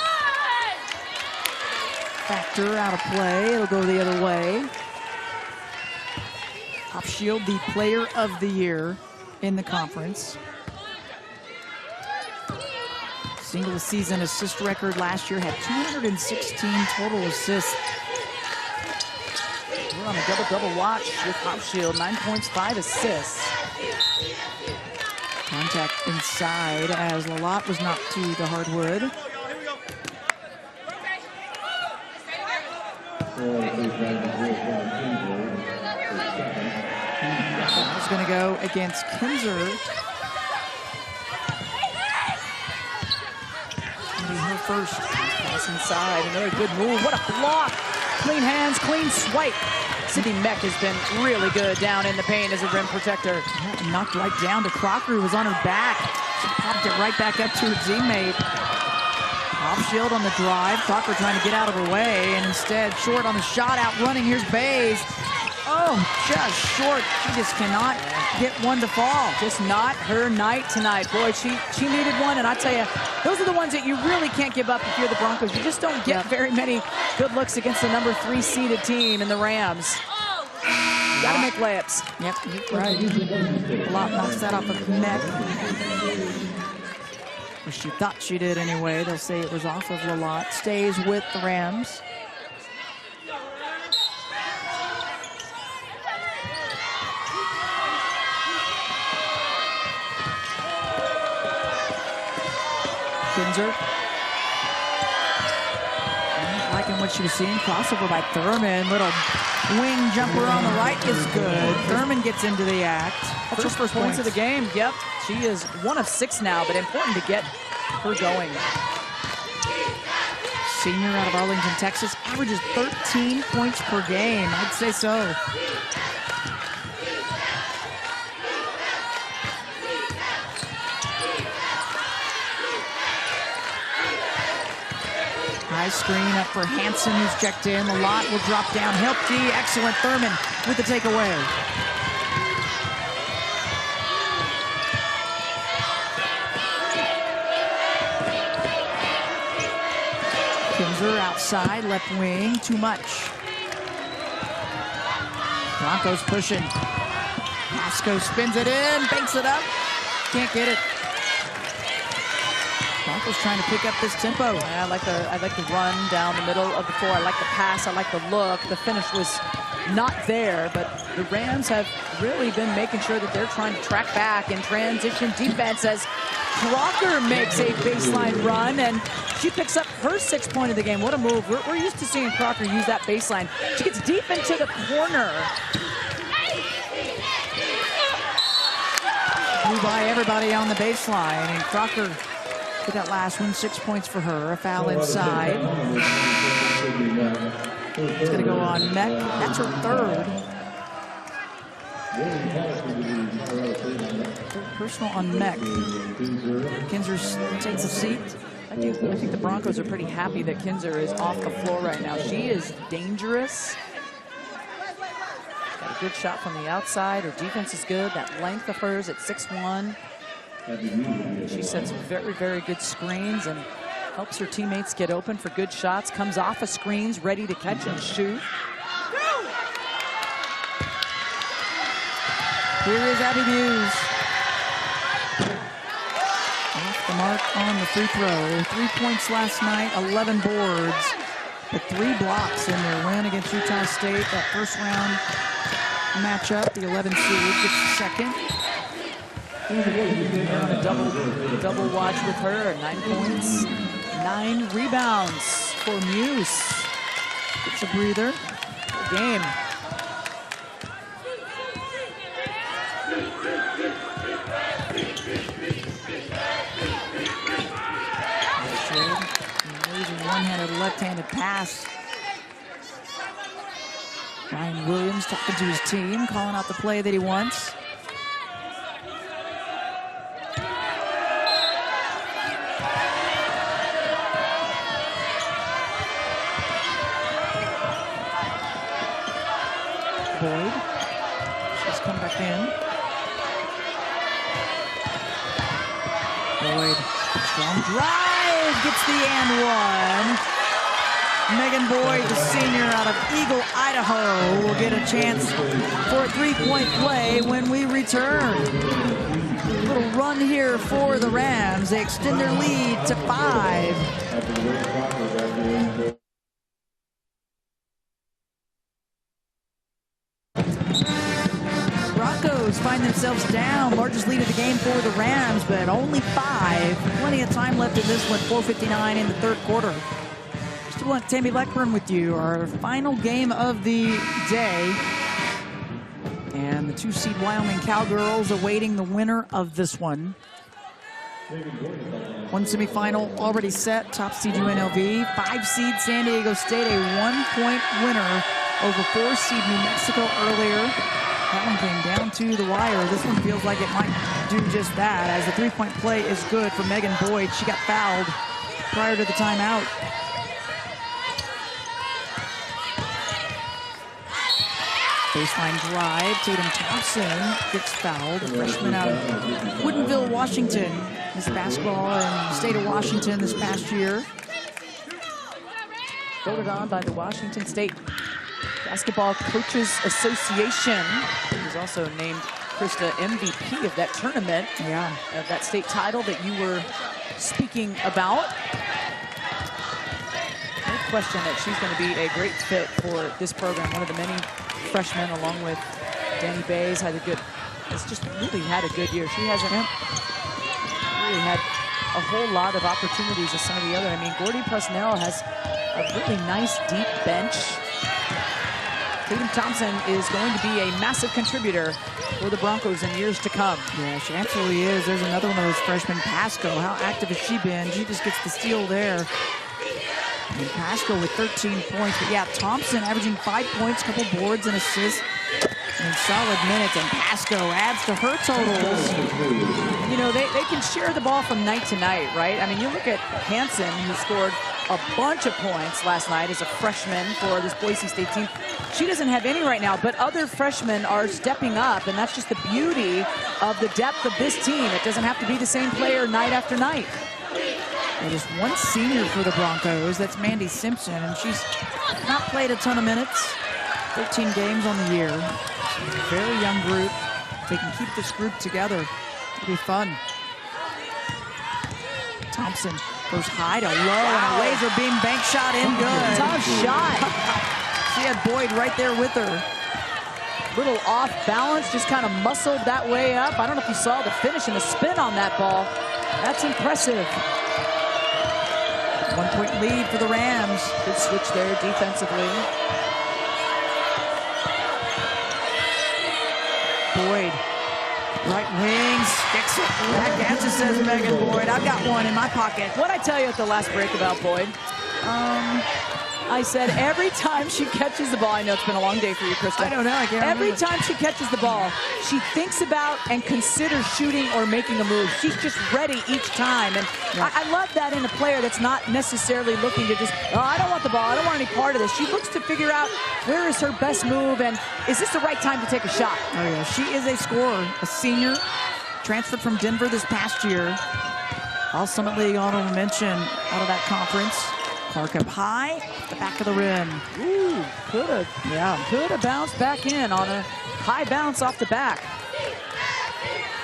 factor out of play. It'll go the other way. Hofschild, the Player of the Year in the conference. Single season assist record last year, had 216 total assists. We're on a double-double watch with Hopshield, 9 points, 5 assists. Contact inside as Lalott was knocked to the hardwood. That's going to go against Kinzer. Maybe her first. Pass inside, another good move. What a block! Clean hands, clean swipe. Sydney Mack has been really good down in the paint as a rim protector. Yeah, knocked right down to Crocker, who was on her back. She popped it right back up to her teammate. Hopshield on the drive. Crocker trying to get out of her way, and instead short on the shot, out running. Here's Bays. Oh, just short. She just cannot get one to fall. Just not her night tonight. Boy, she needed one, and I tell you, those are the ones that you really can't give up if you're the Broncos. You just don't get very many good looks against the number 3 seeded team in the Rams. You gotta make layups. Yep, right. Lalott knocks that off of Mack. Or she thought she did anyway. They'll say it was off of Lalott. Stays with the Rams. Kinzer. Liking what she was seeing. Crossover by Thurman. Little wing jumper on the right is good. Thurman gets into the act. That's her first points of the game. Yep. She is 1 of 6 now, but important to get her going. Senior out of Arlington, Texas. Averages 13 points per game. I'd say so. High screen up for Hansen, who's checked in. Lalott will drop down. Helpke, excellent. Thurman with the takeaway. Kinzer outside, left wing, too much. Broncos pushing. Pasco spins it in, banks it up. Can't get it. Broncos trying to pick up this tempo. Yeah, I like the run down the middle of the floor. I like the pass. I like the look. The finish was not there, but the Rams have really been making sure that they're trying to track back in transition defense as Crocker makes a baseline run, and she picks up her 6th point of the game. What a move. We're used to seeing Crocker use that baseline. She gets deep into the corner. Blew by everybody on the baseline, and Crocker with that last one, 6 points for her. A foul inside. It's going to go on Mack. That's her 3rd. Third personal on Mack. Kinzer takes a seat. I think the Broncos are pretty happy that Kinzer is off the floor right now. She is dangerous. Got a good shot from the outside. Her defense is good. That length of hers at 6'1". She sets very, very good screens and helps her teammates get open for good shots. Comes off of screens, ready to catch and shoot. Here is Abby Muse. Off the mark on the free throw. 3 points last night, 11 boards, but 3 blocks in their win against Utah State. That first round matchup, the 11 seed gets the second. They're on a double watch with her. 9 points, 9 rebounds for Muse. Gets a breather. Good game. Amazing one-handed left-handed pass. Ryan Williams talking to his team, calling out the play that he wants. Boyd. She's come back in. Boyd, strong drive, gets the and one. Megan Boyd, the senior out of Eagle, Idaho, will get a chance for a 3-point play when we return. A little run here for the Rams. They extend their lead to 5. Broncos find themselves down. Largest lead of the game for the Rams, but only 5. Plenty of time left in this one. 4:59 in the third quarter. Still want Tammy Leckburn with you. Our final game of the day. And the 2-seed Wyoming Cowgirls awaiting the winner of this one. One semifinal already set. Top seed UNLV. 5-seed San Diego State, a 1-point winner over 4-seed New Mexico earlier. That one came down to the wire. This one feels like it might do just that, as the 3-point play is good for Megan Boyd. She got fouled prior to the timeout. Baseline drive. Tatum Thompson gets fouled. A freshman out of Woodinville, Washington. This basketball in the state of Washington this past year. Voted on by the Washington State Basketball Coaches Association. He was also named, Krista, MVP of that tournament. Yeah. Of that state title that you were speaking about. No question that she's going to be a great fit for this program. One of the many freshmen, along with Danny Bays, has just really had a good year. She hasn't really had a whole lot of opportunities as some of the other. I mean, Gordy Presnell has a really nice deep bench. Tatum Thompson is going to be a massive contributor for the Broncos in years to come. Yeah, she absolutely is. There's another one of those freshmen, Pasco. How active has she been? She just gets the steal there. And Pasco with 13 points. But yeah, Thompson averaging 5 points, couple boards and assists in solid minutes. And Pasco adds to her totals. You know, they can share the ball from night to night, right? I mean, you look at Hansen, who scored a bunch of points last night as a freshman for this Boise State team. She doesn't have any right now, but other freshmen are stepping up, and that's just the beauty of the depth of this team. It doesn't have to be the same player night after night. There's one senior for the Broncos. That's Mandy Simpson, and she's not played a ton of minutes. 13 games on the year. Very young group. If they can keep this group together, it'll be fun. Thompson goes high to low, and a laser beam bank shot in good. Tough shot. She had Boyd right there with her. Little off balance, just kind of muscled that way up. I don't know if you saw the finish and the spin on that ball. That's impressive. 1-point lead for the Rams. Good switch there defensively. Boyd, right wing, sticks it back. As it says Megan Boyd. I've got one in my pocket. What'd I tell you at the last break about Boyd? I said every time she catches the ball, I know it's been a long day for you, Krista. I don't know, I can't Every remember. time she catches the ball, she thinks about and considers shooting or making a move. She's just ready each time. And yeah. I love that in a player that's not necessarily looking to just, oh, I don't want the ball, I don't want any part of this. She looks to figure out where is her best move and is this the right time to take a shot? Oh yeah, she is a scorer, a senior, transferred from Denver this past year. All Summit League honorable mention out of that conference. Clark up high, the back of the rim. Ooh, could have bounced back in on a high bounce off the back.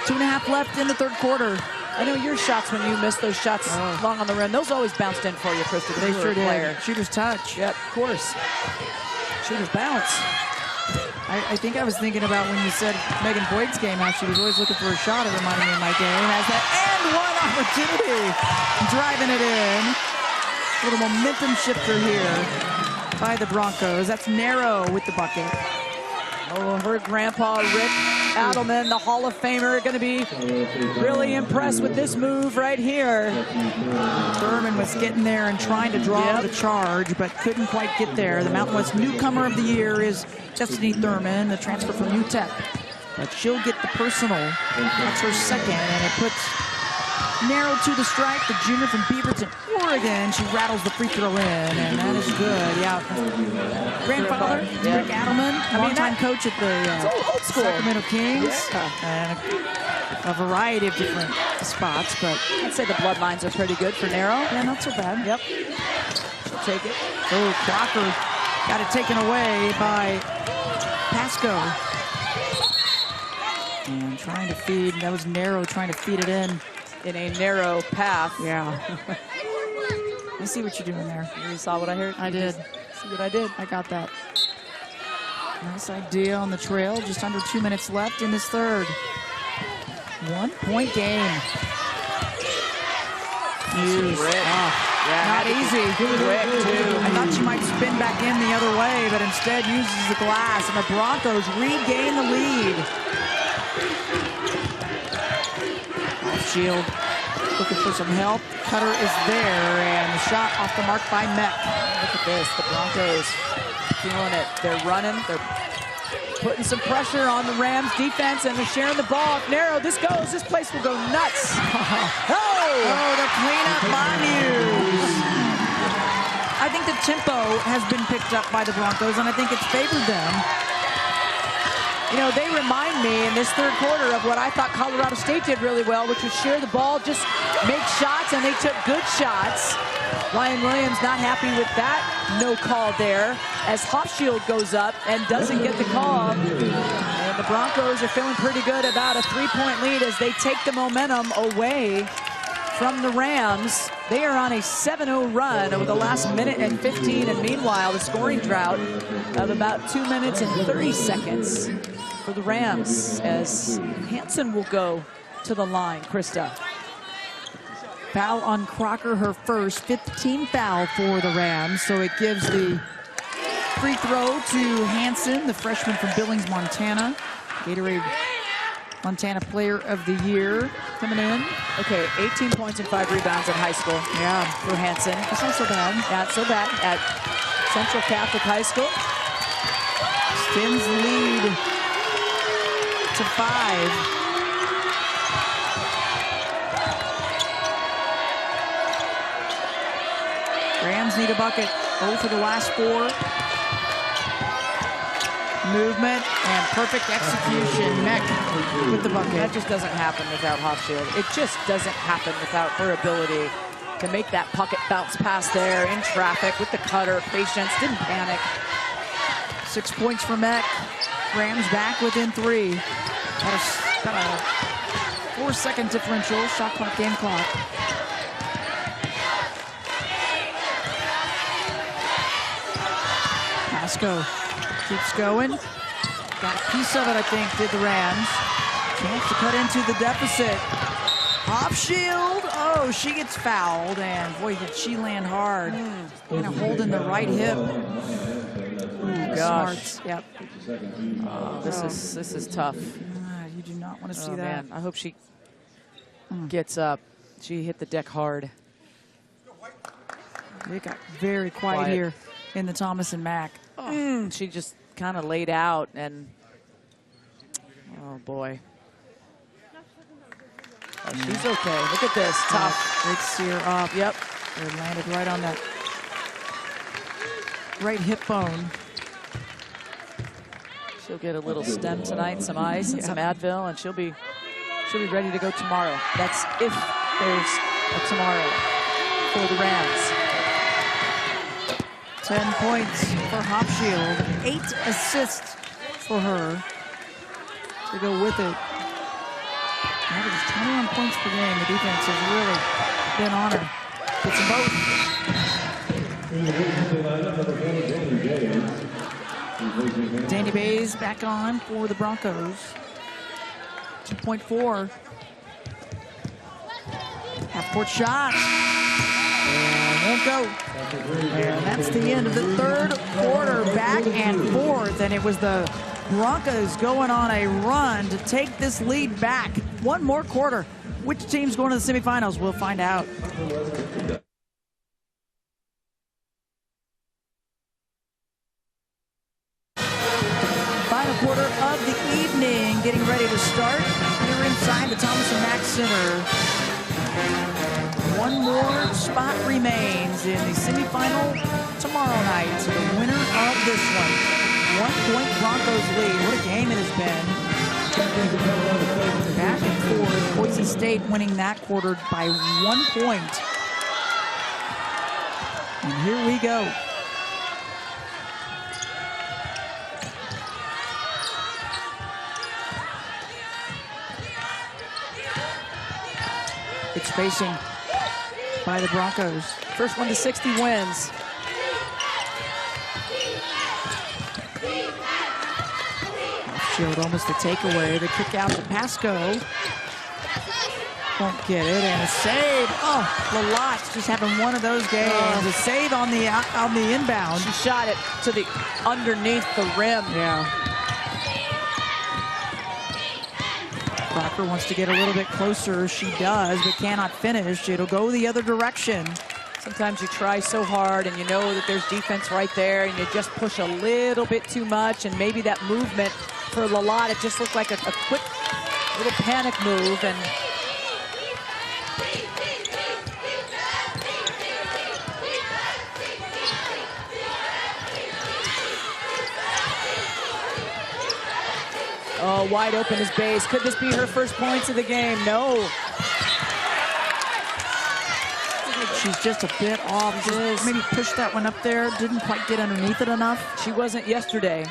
2.5 left in the third quarter. I know your shots when you miss those shots long on the rim. Those always bounced in for you, Krista. They sure player. did. Shooter's touch. Yep, of course. Shooter's bounce. I think I was thinking about when you said Megan Boyd's game, how she was always looking for a shot. It reminded me of my game. Has that and one opportunity. Driving it in. Little momentum shifter here by the Broncos. That's Narrow with the bucket. Oh, her grandpa, Rick Adelman, the Hall of Famer, going to be really impressed with this move right here. Thurman was getting there and trying to draw the charge, but couldn't quite get there. The Mountain West newcomer of the year is Destiny Thurman, the transfer from UTEP. But she'll get the personal. That's her second, and it puts Narrow to the strike, the junior from Beaverton, Oregon. She rattles the free throw in, and that is good. Yeah. Grandfather, Rick Adelman, longtime coach at the old school Sacramento Kings, and a variety of different spots. But I'd say the bloodlines are pretty good for Narrow. yeah, not so bad. Yep. She'll take it. Oh, Crocker got it taken away by Pasco. And trying to feed, that was Narrow trying to feed it in a narrow path. Yeah. I see what you're doing there. You saw what I heard? I did. See what I did? I got that. Nice idea on the trail. Just under 2 minutes left in this third. 1-point game. Hughes. Not easy. Quick, too. I thought she might spin back in the other way, but instead uses the glass, and the Broncos regain the lead. Off shield, looking for some help. Cutter is there, and the shot off the mark by Mack. Look at this, the Broncos feeling it. They're running, they're putting some pressure on the Rams defense, and they're sharing the ball. If narrow this goes, this place will go nuts. Oh, the cleanup by Hughes. I think the tempo has been picked up by the Broncos, and I think it's favored them. You know, they remind me in this third quarter of what I thought Colorado State did really well, which was share the ball, just make shots, and they took good shots. Ryan Williams not happy with that. No call there as Hofschild goes up and doesn't get the call. And the Broncos are feeling pretty good about a 3-point lead as they take the momentum away from the Rams. They are on a 7-0 run over the last minute and 15, and meanwhile the scoring drought of about 2 minutes and 30 seconds for the Rams as Hansen will go to the line. Krista. Foul on Crocker, her first, 15th foul for the Rams. So it gives the free throw to Hansen, the freshman from Billings, Montana. Gatorade Montana Player of the Year coming in. Okay, 18 points and 5 rebounds in high school. Yeah, for Hansen. That's not so bad. Not so bad at Central Catholic High School. Extends the lead to 5. Rams need a bucket. 0 for the last 4. Movement and perfect execution. Mack with the bucket. That just doesn't happen without Hofschild. It just doesn't happen without her ability to make that pocket bounce pass there in traffic with the cutter. Patience, didn't panic. 6 points for Mack. Rams back within 3. Got a 4-second differential. Shot clock, game clock. Pasco keeps going. Got a piece of it, I think, did the Rams. Chance to cut into the deficit. Hofschild. Oh, she gets fouled, and boy, did she land hard. Kind of holding the right hip. Oh, gosh. Smart. Yep. Oh, this is tough. You do not want to see that. Man, I hope she gets up. She hit the deck hard. It got very quiet here in the Thomas and Mack. She just kind of laid out, and oh boy. Oh, she's okay. Look at this. Tough. Big sear up. Yep. It landed right on that right hip bone. She'll get a little stem tonight, some ice and some Advil, and she'll be ready to go tomorrow. That's if there's a tomorrow for the Rams. 10 points for Hofschild. 8 assists for her to go with it. Averages 21 points per game. The defense has really been on her. Gets them both. Danny Bays back on for the Broncos. 2.4. Half-court shot. And won't go. And that's the end of the third quarter. Back and forth. And it was the Broncos going on a run to take this lead back. One more quarter. Which team's going to the semifinals? We'll find out. Final quarter of the evening getting ready to start here inside the Thomas and Mack Center. One more spot remains in the semifinal tomorrow night. So the winner of this one, 1-point Broncos lead. What a game it has been. Back and forth. Boise State winning that quarter by 1 point. And here we go. It's spacing by the Broncos. First one to 60 wins. Hofschild almost a takeaway. The kick out to Pasco. Won't get it, and a save. Oh, Lalotte's just having one of those games. A save on the inbound. She shot it to the underneath the rim. Yeah. Crocker wants to get a little bit closer. She does, but cannot finish. It'll go the other direction. Sometimes you try so hard and you know that there's defense right there and you just push a little bit too much, and maybe that movement for Lalotte, it just looked like a quick little panic move. And oh, wide open is Bays. Could this be her first points of the game? No. She's just a bit off. Just maybe pushed that one up there. Didn't quite get underneath it enough. She wasn't yesterday.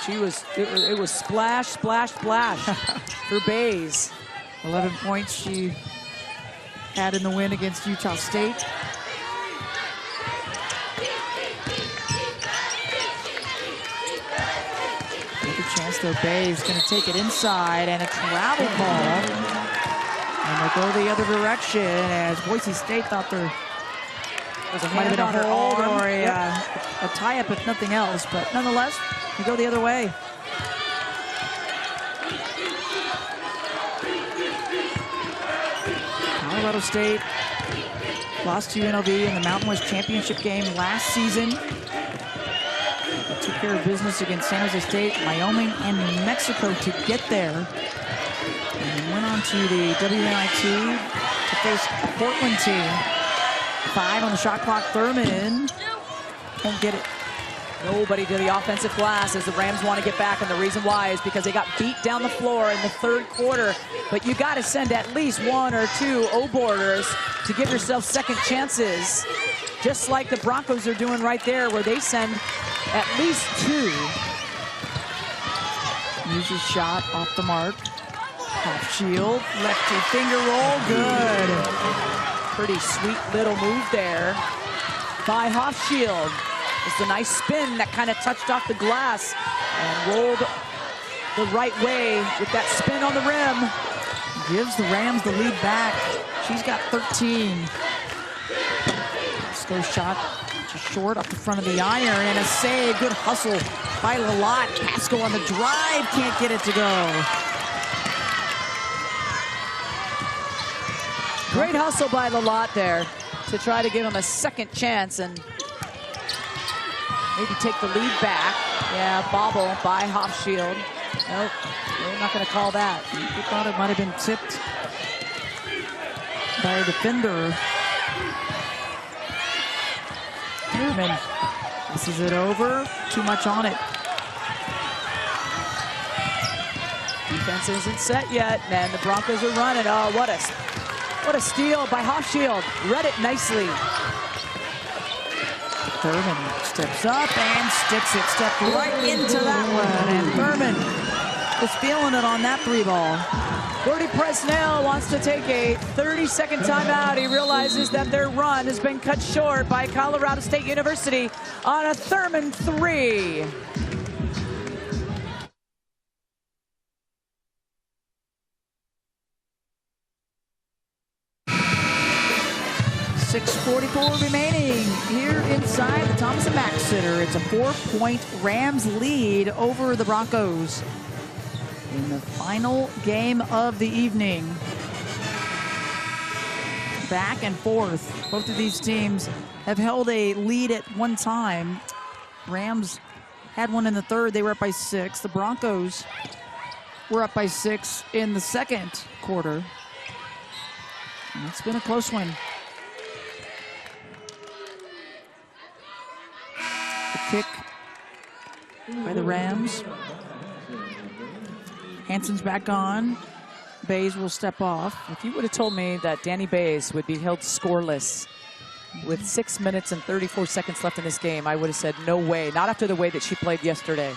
She was. It was splash, splash, splash for Bays. 11 points she had in the win against Utah State. Good chance though. Bays going to take it inside, and a travel ball. And they'll go the other direction as Boise State thought there was a hand on her arm or a tie-up if nothing else, but nonetheless, they go the other way. Colorado State lost to UNLV in the Mountain West Championship game last season. They took care of business against San Jose State, Wyoming, and New Mexico to get there. And went on to the WNIT to face a Portland team. 5 on the shot clock. Thurman won't get it. Nobody to the offensive glass as the Rams want to get back, and the reason why is because they got beat down the floor in the third quarter. But you got to send at least 1 or 2 O-boarders to give yourself second chances, just like the Broncos are doing right there, where they send at least 2. Uses shot off the mark. Hofschild, lefty finger roll, good. Pretty sweet little move there by Hofschild. It's a nice spin that kind of touched off the glass and rolled the right way with that spin on the rim. Gives the Rams the lead back. She's got 13. Pasco shot just short up the front of the iron, and a save. Good hustle by Lalotte. Pasco on the drive, can't get it to go. Great hustle by Lalotte there to try to give him a second chance and maybe take the lead back. Yeah, bobble by Hofschild. Nope, we're not going to call that. We thought it might have been tipped by a defender. Thurman passes it over. Too much on it. Defense isn't set yet, and the Broncos are running. Oh, what a steal by Hofschild. Read it nicely. Thurman steps up and sticks it. Stepped right into that one. And Thurman is feeling it on that 3 ball. Gordy Presnell wants to take a 30-second timeout. He realizes that their run has been cut short by Colorado State University on a Thurman 3. 6:44 remaining here inside the Thomas & Mack Center. It's a 4-point Rams lead over the Broncos in the final game of the evening. Back and forth. Both of these teams have held a lead at one time. Rams had one in the third. They were up by 6. The Broncos were up by 6 in the second quarter. And it's been a close one. The kick by the Rams. Hansen's back on. Bays will step off. If you would have told me that Danny Bays would be held scoreless with 6 minutes and 34 seconds left in this game, I would have said no way. Not after the way that she played yesterday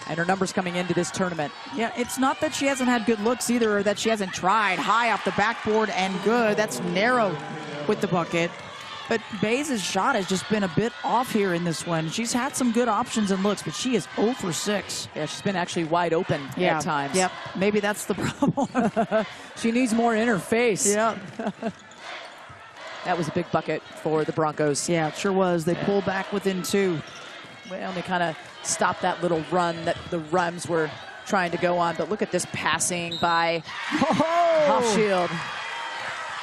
and her numbers coming into this tournament. Yeah, it's not that she hasn't had good looks either, or that she hasn't tried. High off the backboard and good. That's narrow with the bucket. But Bays' shot has just been a bit off here in this one. She's had some good options and looks, but she is 0 for 6. Yeah, she's been actually wide open at times. Yep, maybe that's the problem. She needs more interface. Yep. That was a big bucket for the Broncos. Yeah, it sure was. They pulled back within 2. Well, they kind of stopped that little run that the Rams were trying to go on. But look at this passing by Hofschild.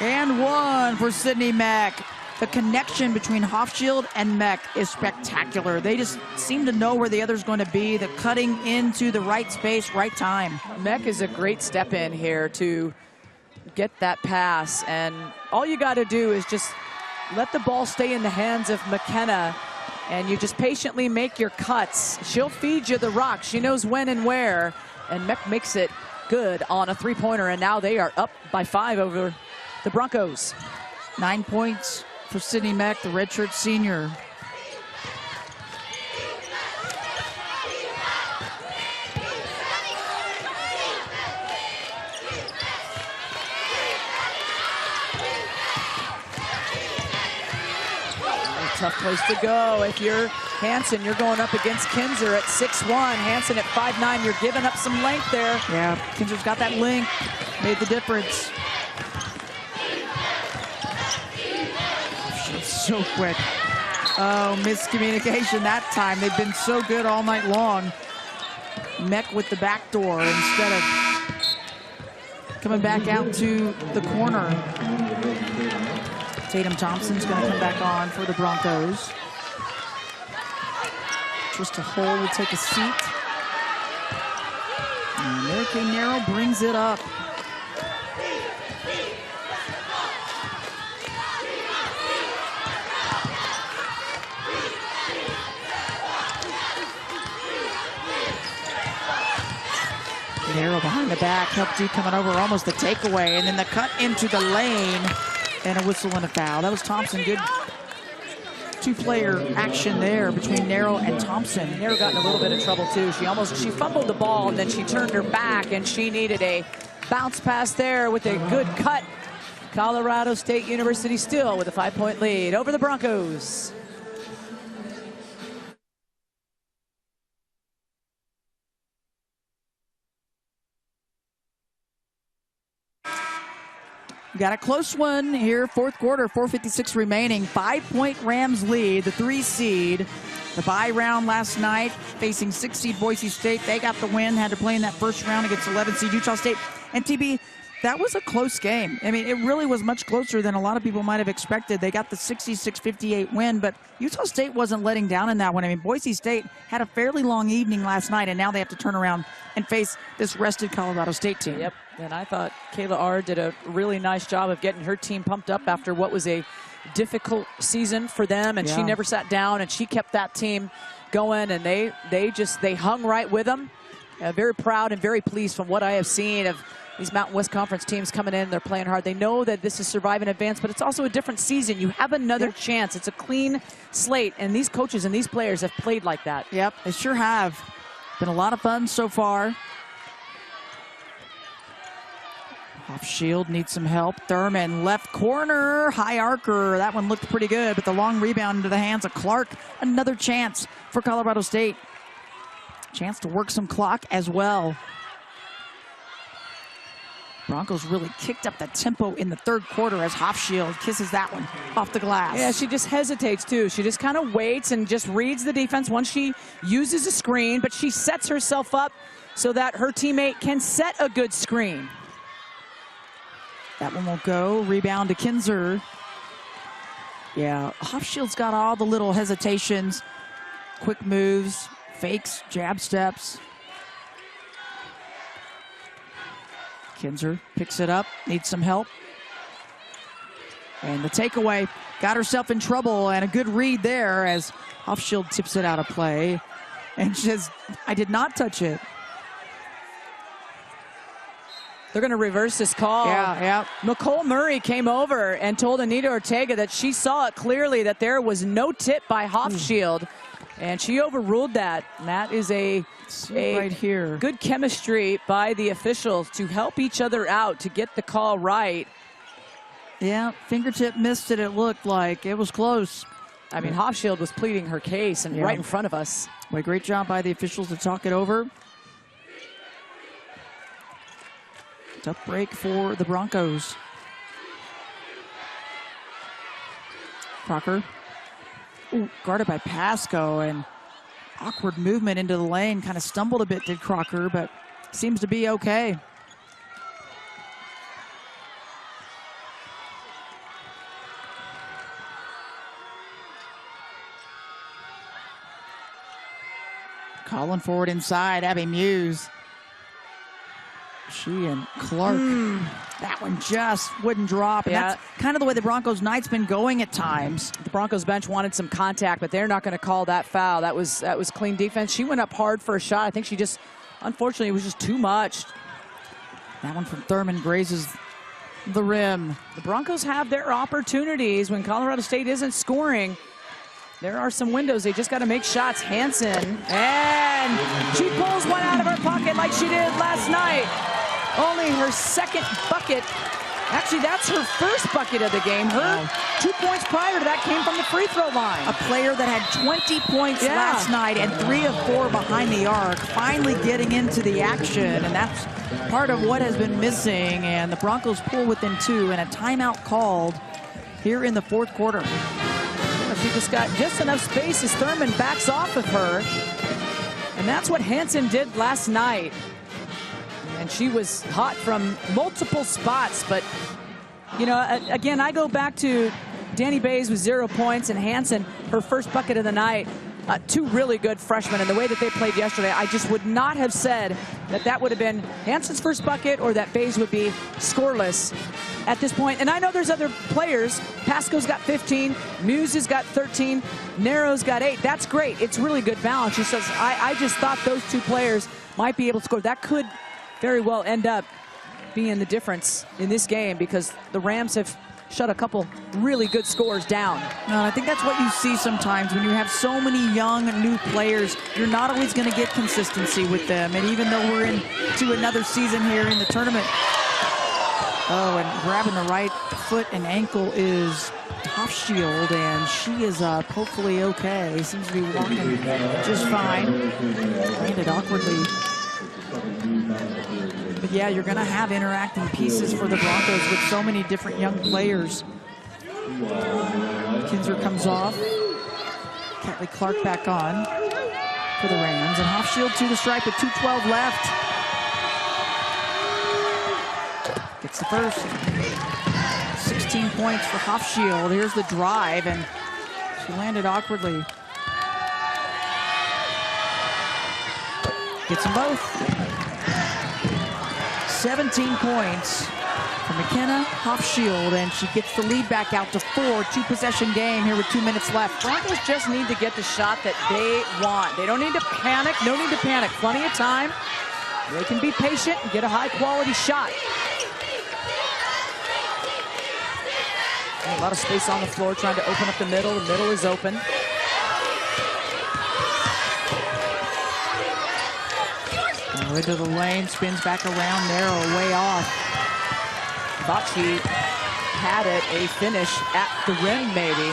And 1 for Sydney Mack. The connection between Hofschild and Mack is spectacular. They just seem to know where the other's going to be. The cutting into the right space, right time. Mack is a great step in here to get that pass. And all you got to do is just let the ball stay in the hands of McKenna. And you just patiently make your cuts. She'll feed you the rock. She knows when and where. And Mack makes it good on a three-pointer. And now they are up by 5 over the Broncos. 9 points for Sydney Mack, the redshirt senior. Tough place to go. If you're Hansen, you're going up against Kinzer at 6'1". Hansen at 5'9". You're giving up some length there. Yeah, Kinzer's got that length. Made the difference. She's so quick. Oh, miscommunication that time. They've been so good all night long. Mack with the back door instead of coming back out to the corner. Tatum Thompson's going to come back on for the Broncos. Trista Hull will take a seat. And Mary Kay Narrow brings it up. Narrow behind the back, helped D coming over, almost the takeaway, and then the cut into the lane. And a whistle and a foul. That was Thompson. Good two-player action there between Narrow and Thompson. Narrow got in a little bit of trouble too. She fumbled the ball and then she turned her back and she needed a bounce pass there with a good cut. Colorado State University still with a 5-point lead over the Broncos. Got a close one here, fourth quarter, 4:56 remaining. 5-point Rams lead, the 3 seed. The bye round last night, facing 6 seed Boise State. They got the win, had to play in that first round against 11 seed Utah State. And TB, that was a close game. I mean, it really was much closer than a lot of people might have expected. They got the 66-58 win, but Utah State wasn't letting down in that one. I mean, Boise State had a fairly long evening last night, and now they have to turn around and face this rested Colorado State team. Yep, and I thought Kayla R did a really nice job of getting her team pumped up after what was a difficult season for them, and she never sat down, and she kept that team going, and they hung right with them. Very proud and very pleased from what I have seen of these Mountain West Conference teams coming in. They're playing hard. They know that this is survive and advance, but it's also a different season. You have another chance. It's a clean slate, and these coaches and these players have played like that. Yep, they sure have. Been a lot of fun so far. Hofschild needs some help. Thurman, left corner, high arcer. That one looked pretty good, but the long rebound into the hands of Clark. Another chance for Colorado State. Chance to work some clock as well. Broncos really kicked up the tempo in the third quarter as Hofschild kisses that one off the glass. Yeah, she just hesitates too. She just kind of waits and just reads the defense once she uses a screen, but she sets herself up so that her teammate can set a good screen. That one will go. Rebound to Kinzer. Yeah, Hofschild's got all the little hesitations, quick moves, fakes, jab steps. Kinzer picks it up, needs some help. And the takeaway got herself in trouble, and a good read there as Hofschild tips it out of play. And she says, I did not touch it. They're going to reverse this call. Yeah. Nicole Murray came over and told Anita Ortega that she saw it clearly that there was no tip by Hofschild, and she overruled that. And that is a right here. Good chemistry by the officials to help each other out to get the call right. Yeah, fingertip missed it, it looked like. It was close. I mean, Hofschild was pleading her case and right in front of us. Well, great job by the officials to talk it over. Tough break for the Broncos. Crocker. Ooh, guarded by Pasco, and awkward movement into the lane. Kind of stumbled a bit, did Crocker, but seems to be okay. Calling forward inside, Abby Muse. She and Clark. That one just wouldn't drop. And that's kind of the way the Broncos night's been going at times. The Broncos bench wanted some contact, but they're not going to call that foul. That was clean defense. She went up hard for a shot. I think she just, unfortunately, it was just too much. That one from Thurman grazes the rim. The Broncos have their opportunities when Colorado State isn't scoring. There are some windows. They just got to make shots. Hansen, and she pulls one out of her pocket like she did last night. Only her second bucket. Actually, that's her first bucket of the game. Her 2 points prior to that came from the free throw line. A player that had 20 points last night and 3 of 4 behind the arc, finally getting into the action, and that's part of what has been missing. And the Broncos pull within 2, and a timeout called here in the fourth quarter. She just got just enough space as Thurman backs off of her. And that's what Hansen did last night. And she was hot from multiple spots. But, you know, again, I go back to Danny Bays with 0 points and Hansen, her first bucket of the night. 2 really good freshmen, and the way that they played yesterday, I just would not have said that that would have been Hansen's first bucket or that Bays would be scoreless at this point. And I know there's other players. Pasco's got 15, Muse has got 13, Narrow's got 8. That's great. It's really good balance. She says, I just thought those 2 players might be able to score. That could very well end up being the difference in this game because the Rams have shut a couple really good scores down. No, I think that's what you see sometimes when you have so many young new players. You're not always going to get consistency with them. And even though we're into another season here in the tournament. Oh, and grabbing the right foot and ankle is Hofschild, and she is up, hopefully okay. Seems to be walking just fine. Landed awkwardly. But yeah, you're going to have interacting pieces for the Broncos with so many different young players. Kinzer comes off. Catley Clark back on for the Rams. And Hofschild to the stripe with 2:12 left. Gets the first. 16 points for Hofschild. Here's the drive, and she landed awkwardly. Gets them both. 17 points for McKenna Hofschild, and she gets the lead back out to 4. 2-possession game here with 2 minutes left. Broncos just need to get the shot that they want. They don't need to panic. No need to panic. Plenty of time. They can be patient and get a high-quality shot. A lot of space on the floor, trying to open up the middle. The middle is open. Into the lane, spins back around, Narrow, way off. Thought she had it, a finish at the rim, maybe.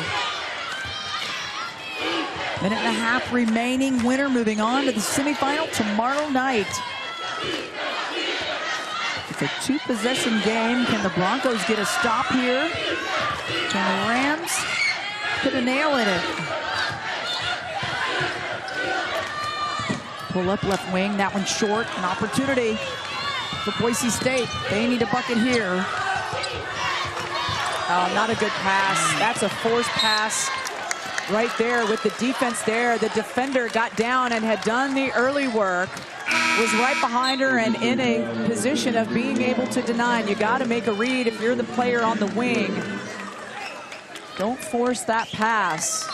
Minute and a half remaining. Winner moving on to the semifinal tomorrow night. It's a 2-possession game. Can the Broncos get a stop here? Can the Rams put a nail in it? Pull up left wing, that one short. An opportunity for Boise State. They need a bucket here. Oh, not a good pass. That's a forced pass right there with the defense there. The defender got down and had done the early work, was right behind her and in a position of being able to deny. And you got to make a read if you're the player on the wing. Don't force that pass.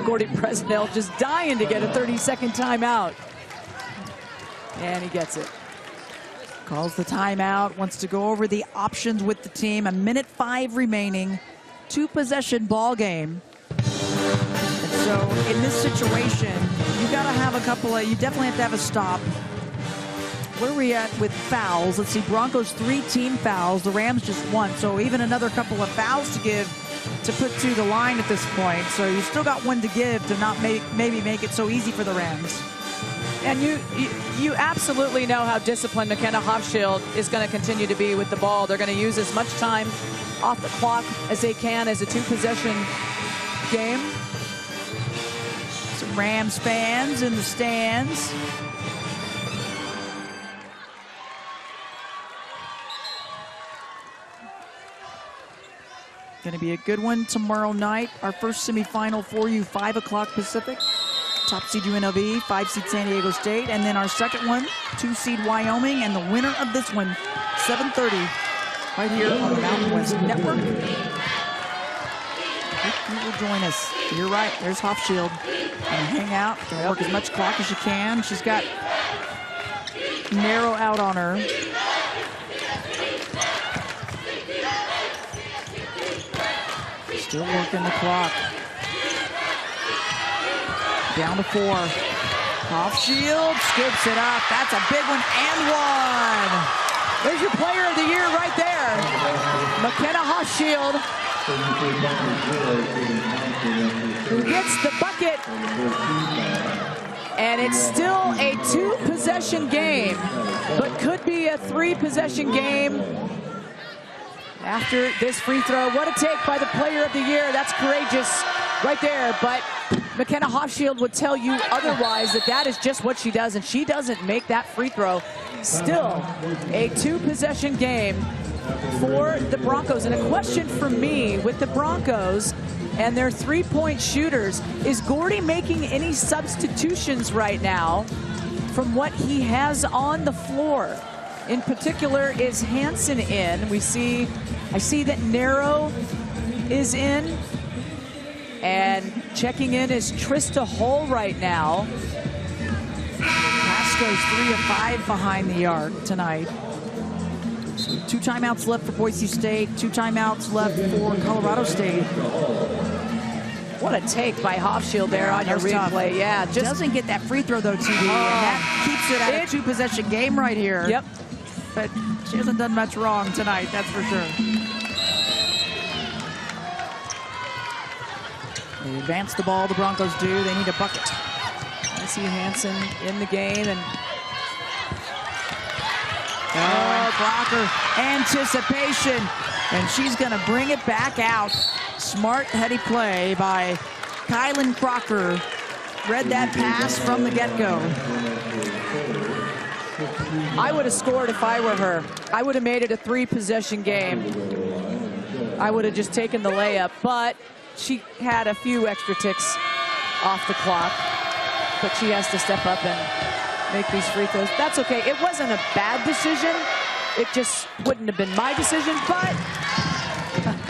Gordy Presnell just dying to get a 30-second timeout. And he gets it. Calls the timeout, wants to go over the options with the team. 1:05 remaining, 2-possession ball game. And so in this situation, you gotta have a couple of, you definitely have to have a stop. where are we at with fouls? Let's see, Broncos 3 team fouls, the Rams just 1. So even another couple of fouls to give to put to the line at this point. So you still got 1 to give to not maybe make it so easy for the Rams. And you absolutely know how disciplined McKenna Hofschild is going to continue to be with the ball. They're going to use as much time off the clock as they can as a 2-possession game. Some Rams fans in the stands. Going to be a good one tomorrow night. Our first semifinal for you, 5 o'clock Pacific. Top seed UNLV, 5 seed San Diego State. And then our second one, 2 seed Wyoming. And the winner of this one, 7:30, right here on the Mountain West Network. You will join us. You're right, there's Hofschild. And hang out, can work as much clock as you can. She's got narrow out on her. Still working the clock. Down to 4. Hofschild scoops it up. That's a big one and 1. There's your player of the year right there. McKenna Hofschild, who gets the bucket. And it's still a 2-possession game, but could be a 3-possession game after this free throw. What a take by the player of the year. That's courageous right there. But McKenna Hofschild would tell you otherwise, that is just what she does, and she doesn't make that free throw. Still a 2-possession game for the Broncos. And a question for me with the Broncos and their 3-point shooters, is Gordy making any substitutions right now from what he has on the floor? In particular, is Hansen in? I see that Narrow is in. And checking in is Trista Hull right now. Pasco's 3 of 5 behind the arc tonight. So 2 timeouts left for Boise State, 2 timeouts left for Colorado State. What a take by Hofschild there on your replay. Tough. Yeah, just doesn't get that free throw though, TD. And that keeps it at a 2-possession game right here. Yep. But she hasn't done much wrong tonight, that's for sure. They advance the ball, the Broncos do. They need a bucket. I see Hansen in the game, and Crocker, anticipation, and she's gonna bring it back out. Smart, heady play by Kylan Crocker. Read that pass from the get-go. I would have scored if I were her. I would have made it a 3-possession game. I would have just taken the layup, but she had a few extra ticks off the clock, but she has to step up and make these free throws. That's okay. It wasn't a bad decision. It just wouldn't have been my decision, but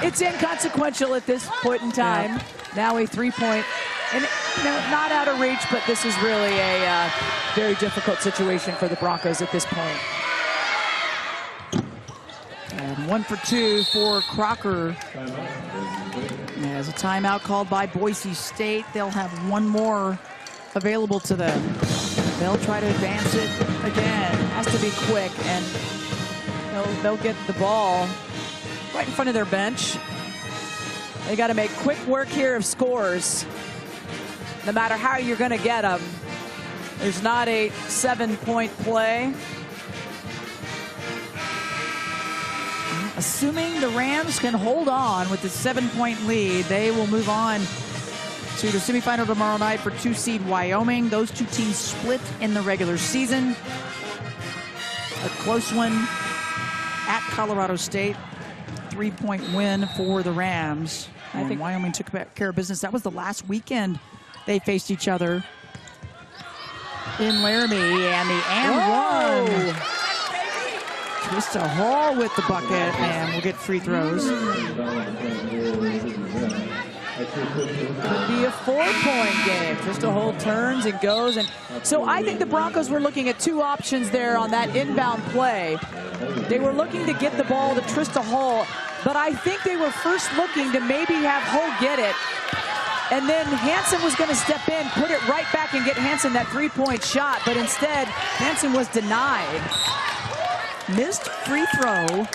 it's inconsequential at this point in time. Yeah. Now a 3-point, and not out of reach, but this is really a very difficult situation for the Broncos at this point. And 1 for 2 for Crocker. As a timeout called by Boise State, they'll have 1 more available to them. They'll try to advance it again. Has to be quick, and they'll get the ball right in front of their bench. They got to make quick work here of scores. No matter how you're going to get them, there's not a 7-point play. Assuming the Rams can hold on with the 7-point lead, they will move on to the semifinal tomorrow night for 2 seed Wyoming. Those 2 teams split in the regular season. A close one at Colorado State. 3-point win for the Rams. I think Wyoming took care of business. That was the last weekend they faced each other in Laramie, and the one. Trista Hall with the bucket, and we'll get free throws. Could be a 4-point game. Trista Hall turns and goes, and so I think the Broncos were looking at 2 options there on that inbound play. They were looking to get the ball to Trista Hall, but I think they were first looking to maybe have Hull get it And then Hansen was going to step in, put it right back and get Hansen that three-point shot, but instead Hansen was denied. Missed free throw.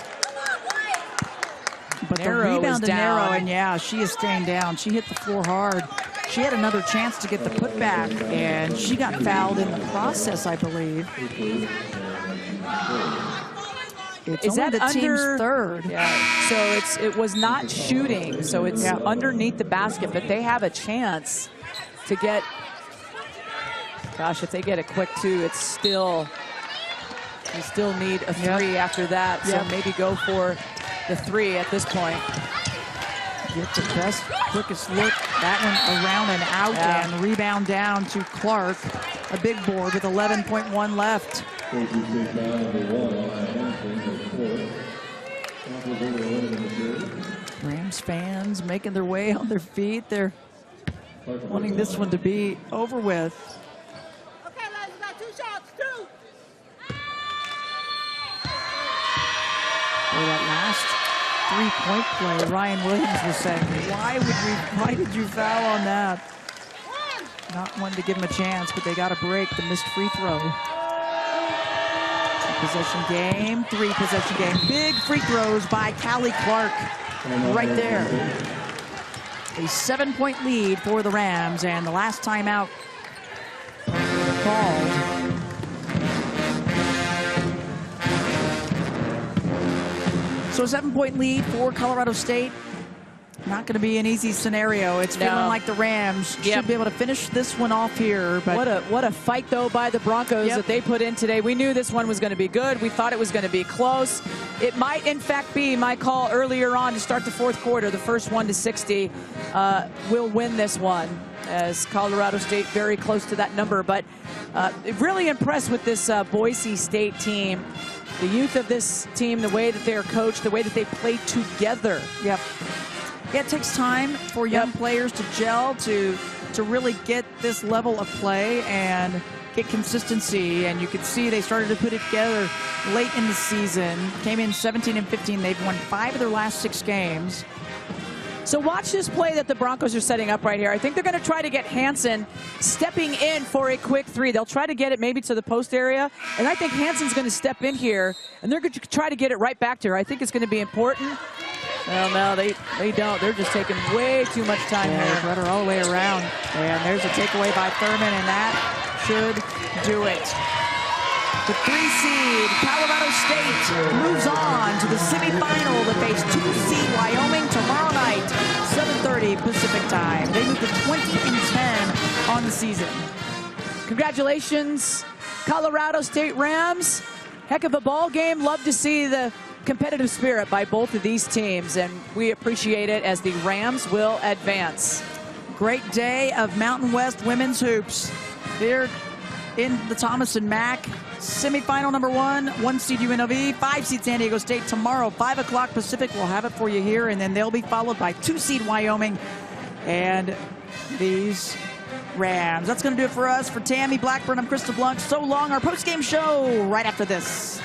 But Narrow the rebound is to Narrow, down. and yeah, she is staying down. She hit the floor hard. She had another chance to get the putback, and she got fouled in the process, I believe. It's Is only that the team's under third. Yeah. So it was not shooting, so it's underneath the basket, but they have a chance to get. Gosh, if they get a quick two, it's still. You still need a three after that, so maybe go for the three at this point. Get the best, quickest look. That one around and out, and rebound down to Clark. A big board with 11.1 left. Rams fans making their way on their feet. They're wanting this one to be over with. Okay, lads, we got 2 shots, 2. For that last 3-point play, Ryan Williams was saying, why did you foul on that? Not wanting to give him a chance, but they got a break. The missed free throw. Possession game, 3-possession game. Big free throws by Callie Clark right there. A 7-point lead for the Rams, and the last timeout called. So a 7-point lead for Colorado State. Not going to be an easy scenario. It's feeling like the Rams should be able to finish this one off here. But what a fight, though, by the Broncos that they put in today. We knew this one was going to be good. We thought it was going to be close. It might, in fact, be my call earlier on to start the fourth quarter. The first one to 60 will win this one, as Colorado State very close to that number. But really impressed with this Boise State team. The youth of this team, the way that they're coached, the way that they play together. Yeah, it takes time for young players to gel, to really get this level of play and get consistency. And you could see they started to put it together late in the season. Came in 17-15. They've won 5 of their last 6 games. So watch this play that the Broncos are setting up right here. I think they're going to try to get Hansen stepping in for a quick three. They'll try to get it maybe to the post area, and I think Hansen's going to step in here, and they're going to try to get it right back to her. I think it's going to be important. Well, no, they don't. They're just taking way too much time here. Run her all the way around. And there's a takeaway by Thurman, and that should do it. The 3-seed Colorado State moves on to the semifinal to face 2-seed Wyoming tomorrow night, 7:30 Pacific time. They move to 20-10 on the season. Congratulations, Colorado State Rams. Heck of a ball game. Love to see the competitive spirit by both of these teams, and we appreciate it as the Rams will advance. Great day of Mountain West women's hoops. They're in the Thomas and Mack semifinal number 1, 1-seed UNLV, 5-seed San Diego State. Tomorrow, 5 o'clock Pacific, we'll have it for you here, and then they'll be followed by 2-seed Wyoming and these Rams. That's going to do it for us. For Tammy Blackburn, I'm Krista Blanc. So long. Our post-game show right after this.